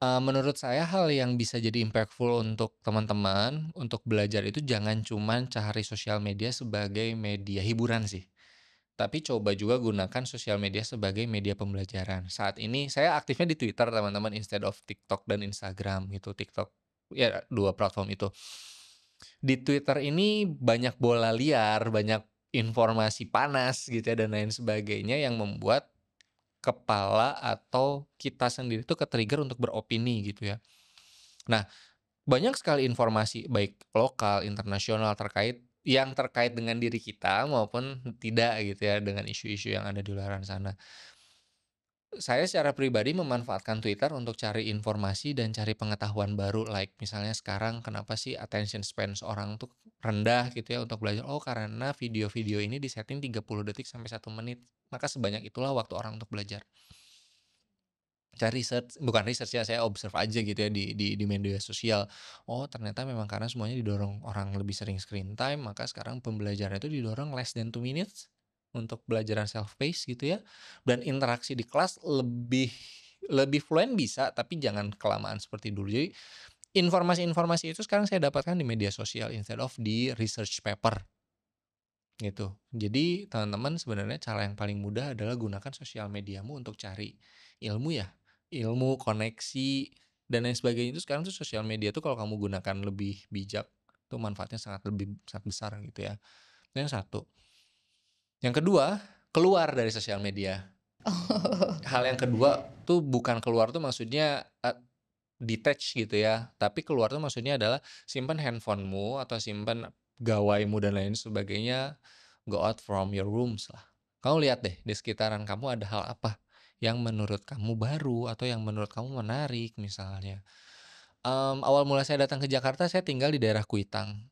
Menurut saya hal yang bisa jadi impactful untuk teman-teman, untuk belajar itu jangan cuman cari sosial media sebagai media hiburan sih. Tapi coba juga gunakan sosial media sebagai media pembelajaran. Saat ini saya aktifnya di Twitter teman-teman, instead of TikTok dan Instagram gitu. TikTok ya 2 platform itu. Di Twitter ini banyak bola liar, banyak informasi panas gitu ya dan lain sebagainya yang membuat kepala atau kita sendiri tuh ke-trigger untuk beropini gitu ya. Nah, banyak sekali informasi baik lokal, internasional terkait dengan diri kita maupun tidak gitu ya dengan isu-isu yang ada di luaran sana. Saya secara pribadi memanfaatkan Twitter untuk cari informasi dan cari pengetahuan baru, like misalnya sekarang kenapa sih attention span seorang tuh rendah gitu ya untuk belajar, oh karena video-video ini disetting 30 detik sampai 1 menit, maka sebanyak itulah waktu orang untuk belajar. Saya research bukan research ya, saya observe aja gitu ya di media sosial. Oh ternyata memang karena semuanya didorong orang lebih sering screen time, maka sekarang pembelajaran itu didorong less than 2 minutes untuk belajaran self pace gitu ya. Dan interaksi di kelas lebih lebih fluent bisa, tapi jangan kelamaan seperti dulu. Jadi informasi-informasi itu sekarang saya dapatkan di media sosial instead of di research paper gitu. Jadi teman-teman sebenarnya cara yang paling mudah adalah gunakan sosial mediamu untuk cari ilmu ya, ilmu, koneksi, dan lain sebagainya itu sekarang tuh sosial media tuh kalau kamu gunakan lebih bijak, tuh manfaatnya sangat besar gitu ya. Itu yang satu. Yang kedua, keluar dari sosial media. Hal yang kedua tuh bukan keluar tuh maksudnya, detach gitu ya, tapi keluar tuh maksudnya adalah simpan handphonemu atau simpan gawaimu dan lain sebagainya, go out from your rooms lah. Kamu lihat deh di sekitaran kamu ada hal apa yang menurut kamu baru atau yang menurut kamu menarik misalnya. Awal mula saya datang ke Jakarta saya tinggal di daerah Kuitang.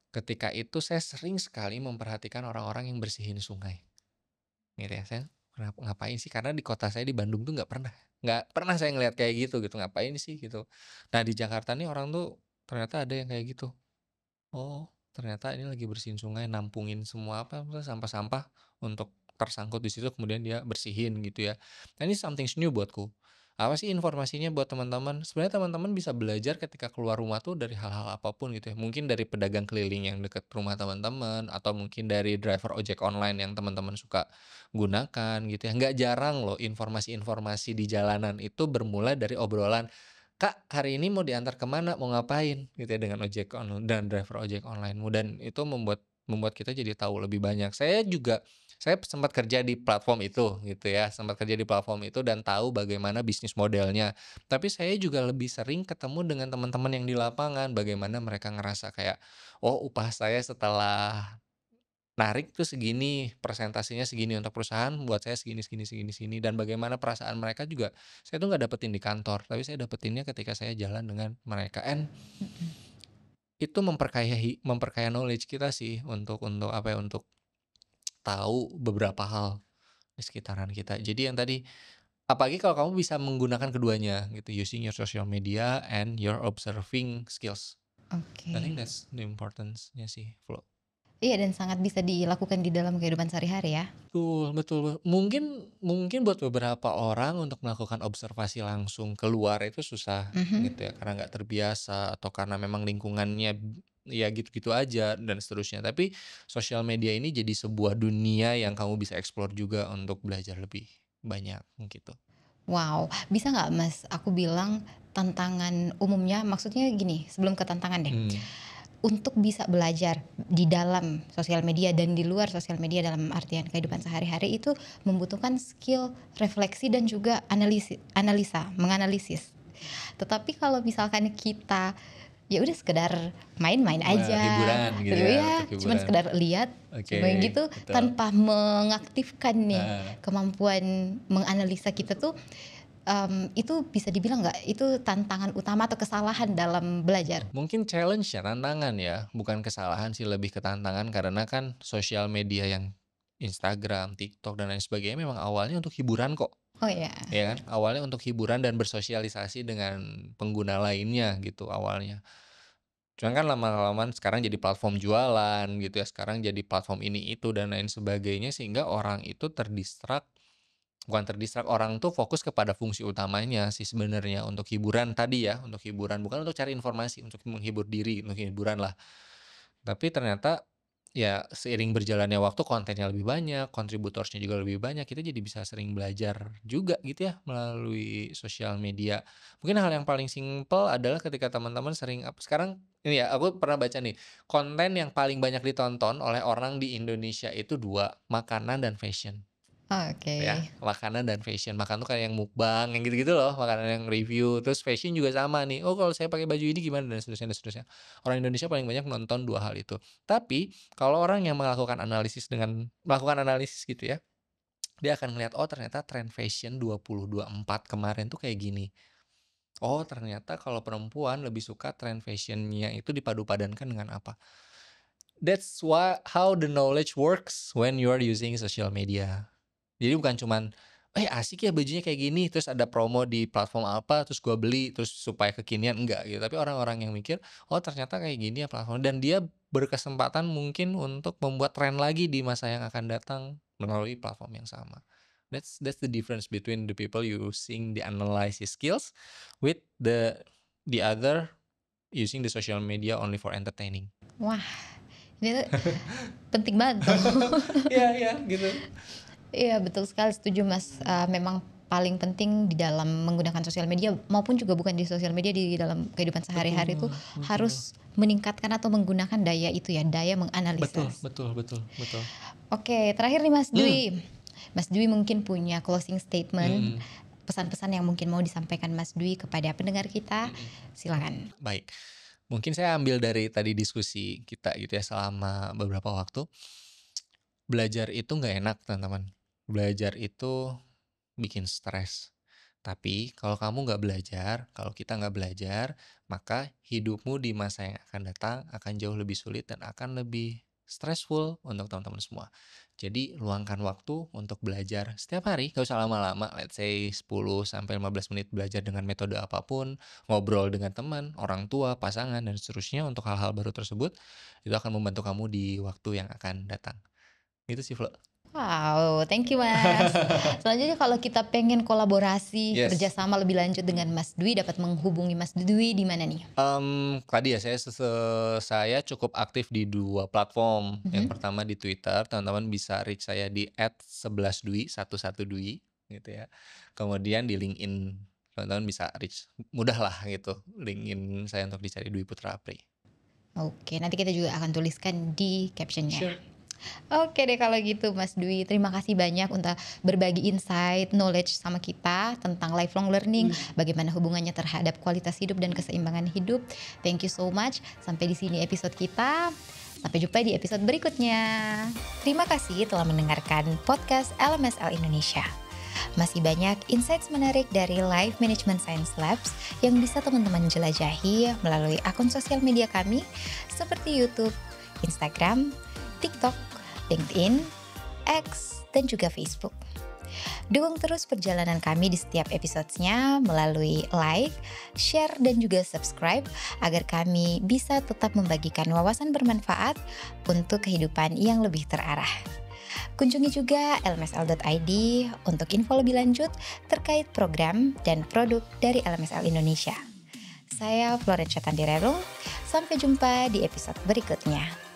Ketika itu saya sering sekali memperhatikan orang-orang yang bersihin sungai. Gitu ya, saya ngapain sih, karena di kota saya di Bandung tuh nggak pernah saya ngelihat kayak gitu, ngapain sih gitu. Nah di Jakarta nih orang tuh ternyata ada yang kayak gitu. Oh ternyata ini lagi bersihin sungai, nampungin semua apa, misalnya sampah-sampah untuk tersangkut di situ kemudian dia bersihin gitu ya. Nah ini something new buatku. Apa sih informasinya buat teman-teman? Sebenarnya teman-teman bisa belajar ketika keluar rumah tuh dari hal-hal apapun gitu ya. Mungkin dari pedagang keliling yang dekat rumah teman-teman, atau mungkin dari driver ojek online yang teman-teman suka gunakan gitu ya. Nggak jarang loh informasi-informasi di jalanan itu bermula dari obrolan, "Kak, hari ini mau diantar kemana? Mau ngapain?" Gitu ya, dengan ojek dan driver ojek online-mu, dan itu membuat membuat kita jadi tahu lebih banyak. Saya sempat kerja di platform itu gitu ya, sempat kerja di platform itu dan tahu bagaimana bisnis modelnya. Tapi saya juga lebih sering ketemu dengan teman-teman yang di lapangan, bagaimana mereka ngerasa kayak, "Oh, upah saya setelah narik tuh segini, persentasinya segini untuk perusahaan buat saya segini segini segini segini," dan bagaimana perasaan mereka juga saya tuh nggak dapetin di kantor, tapi saya dapetinnya ketika saya jalan dengan mereka, and Mhm. itu memperkaya knowledge kita sih untuk apa ya, untuk tahu beberapa hal di sekitaran kita. Jadi yang tadi, apalagi kalau kamu bisa menggunakan keduanya gitu, using your social media and your observing skills. I think Oke. that's the importance-nya sih, Flo. Iya dan sangat bisa dilakukan di dalam kehidupan sehari-hari ya? Betul betul, mungkin mungkin buat beberapa orang untuk melakukan observasi langsung keluar itu susah Mhm. gitu ya, karena nggak terbiasa atau karena memang lingkungannya ya gitu-gitu aja dan seterusnya. Tapi sosial media ini jadi sebuah dunia yang kamu bisa explore juga untuk belajar lebih banyak gitu. Wow, bisa nggak Mas, aku bilang tantangan umumnya maksudnya gini, sebelum ke tantangan deh. Mmm, Untuk bisa belajar di dalam sosial media dan di luar sosial media dalam artian kehidupan sehari-hari itu membutuhkan skill refleksi dan juga analisa, menganalisis. Tetapi kalau misalkan kita ya udah sekedar main-main aja, hiburan gitu ya, untuk ya cuman hiburan. sekedar lihat, Oke, cuma gitu betul. tanpa mengaktifkan nih Heeh. kemampuan menganalisa kita tuh, itu bisa dibilang nggak itu tantangan utama atau kesalahan dalam belajar? Mungkin challenge ya, tantangan ya, bukan kesalahan sih, lebih ke tantangan karena kan sosial media yang Instagram, TikTok, dan lain sebagainya memang awalnya untuk hiburan kok, Oh ya. ya kan? Awalnya untuk hiburan dan bersosialisasi dengan pengguna lainnya gitu awalnya. Cuman kan lama-kelamaan sekarang jadi platform jualan gitu ya, sekarang jadi platform ini itu dan lain sebagainya sehingga orang itu bukan terdistrak, orang tuh fokus kepada fungsi utamanya sih sebenarnya untuk hiburan tadi ya, untuk hiburan, bukan untuk cari informasi, untuk menghibur diri, untuk hiburan lah. Tapi ternyata ya seiring berjalannya waktu kontennya lebih banyak, kontributorsnya juga lebih banyak, kita jadi bisa sering belajar juga gitu ya melalui sosial media. Mungkin hal yang paling simpel adalah ketika teman-teman sering sekarang ini ya, aku pernah baca nih, konten yang paling banyak ditonton oleh orang di Indonesia itu 2 makanan dan fashion. Ya, Oke. makanan dan fashion. Makan tuh kayak yang mukbang, yang gitu-gitu loh, makanan yang review, terus fashion juga sama nih, "Oh, kalau saya pakai baju ini gimana?" Dan seterusnya. Orang Indonesia paling banyak nonton 2 hal itu. Tapi, kalau orang yang melakukan analisis gitu ya, dia akan ngelihat, "Oh, ternyata tren fashion 2024 kemarin tuh kayak gini. Oh, ternyata kalau perempuan lebih suka tren fashion-nya itu dipadu-padankan dengan apa." That's how the knowledge works when you are using social media. Jadi bukan cuman, asik ya bajunya kayak gini, terus ada promo di platform apa, terus gua beli, terus supaya kekinian, enggak gitu. Tapi orang-orang yang mikir, "Oh ternyata kayak gini ya platform," dan dia berkesempatan mungkin untuk membuat tren lagi di masa yang akan datang melalui platform yang sama. That's the difference between the people using the analysis skills with the other using the social media only for entertaining. Wah, ini tuh penting banget tuh. Iya iya, gitu. Iya betul sekali, setuju Mas, memang paling penting di dalam menggunakan sosial media maupun juga bukan di sosial media, di dalam kehidupan sehari-hari itu Betul betul. harus meningkatkan atau menggunakan daya itu ya, daya Betul menganalisis. betul betul betul. Oke, terakhir nih Mas Mmm, Dwi. Mas Dwi mungkin punya closing statement, mhm pesan-pesan yang mungkin mau disampaikan Mas Dwi kepada pendengar kita, mhm. silakan. Baik, mungkin saya ambil dari tadi diskusi kita gitu ya selama beberapa waktu, belajar itu nggak enak teman-teman, belajar itu bikin stres. Tapi kalau kamu nggak belajar, kalau kita nggak belajar, maka hidupmu di masa yang akan datang akan jauh lebih sulit dan akan lebih stressful untuk teman-teman semua. Jadi luangkan waktu untuk belajar setiap hari, gak usah lama-lama, let's say 10 sampai 15 menit belajar dengan metode apapun, ngobrol dengan teman, orang tua, pasangan, dan seterusnya untuk hal-hal baru tersebut, itu akan membantu kamu di waktu yang akan datang. Itu sih, Flo. Wow, thank you Mas. Selanjutnya kalau kita pengen kolaborasi, Yes. kerjasama lebih lanjut dengan Mas Dwi, dapat menghubungi Mas Dwi di mana nih? Tadi ya saya cukup aktif di 2 platform. Yang Mhm. pertama di Twitter, teman-teman bisa reach saya di @11dwi, 11 Dwi gitu ya. Kemudian di LinkedIn, teman-teman bisa reach mudah lah gitu, LinkedIn saya untuk dicari Dwi Putra Apri. Oke, nanti kita juga akan tuliskan di captionnya. Sure. Oke deh kalau gitu Mas Dwi, terima kasih banyak untuk berbagi insight, knowledge sama kita tentang lifelong learning, bagaimana hubungannya terhadap kualitas hidup dan keseimbangan hidup. Thank you so much. Sampai di sini episode kita. Sampai jumpa di episode berikutnya. Terima kasih telah mendengarkan podcast LMSL Indonesia. Masih banyak insights menarik dari Life Management Science Labs yang bisa teman-teman jelajahi melalui akun sosial media kami seperti YouTube, Instagram, TikTok, LinkedIn, X, dan juga Facebook. Dukung terus perjalanan kami di setiap episodenya melalui like, share, dan juga subscribe agar kami bisa tetap membagikan wawasan bermanfaat untuk kehidupan yang lebih terarah. Kunjungi juga lmsl.id untuk info lebih lanjut terkait program dan produk dari LMSL Indonesia. Saya Florencia Tandirelung, sampai jumpa di episode berikutnya.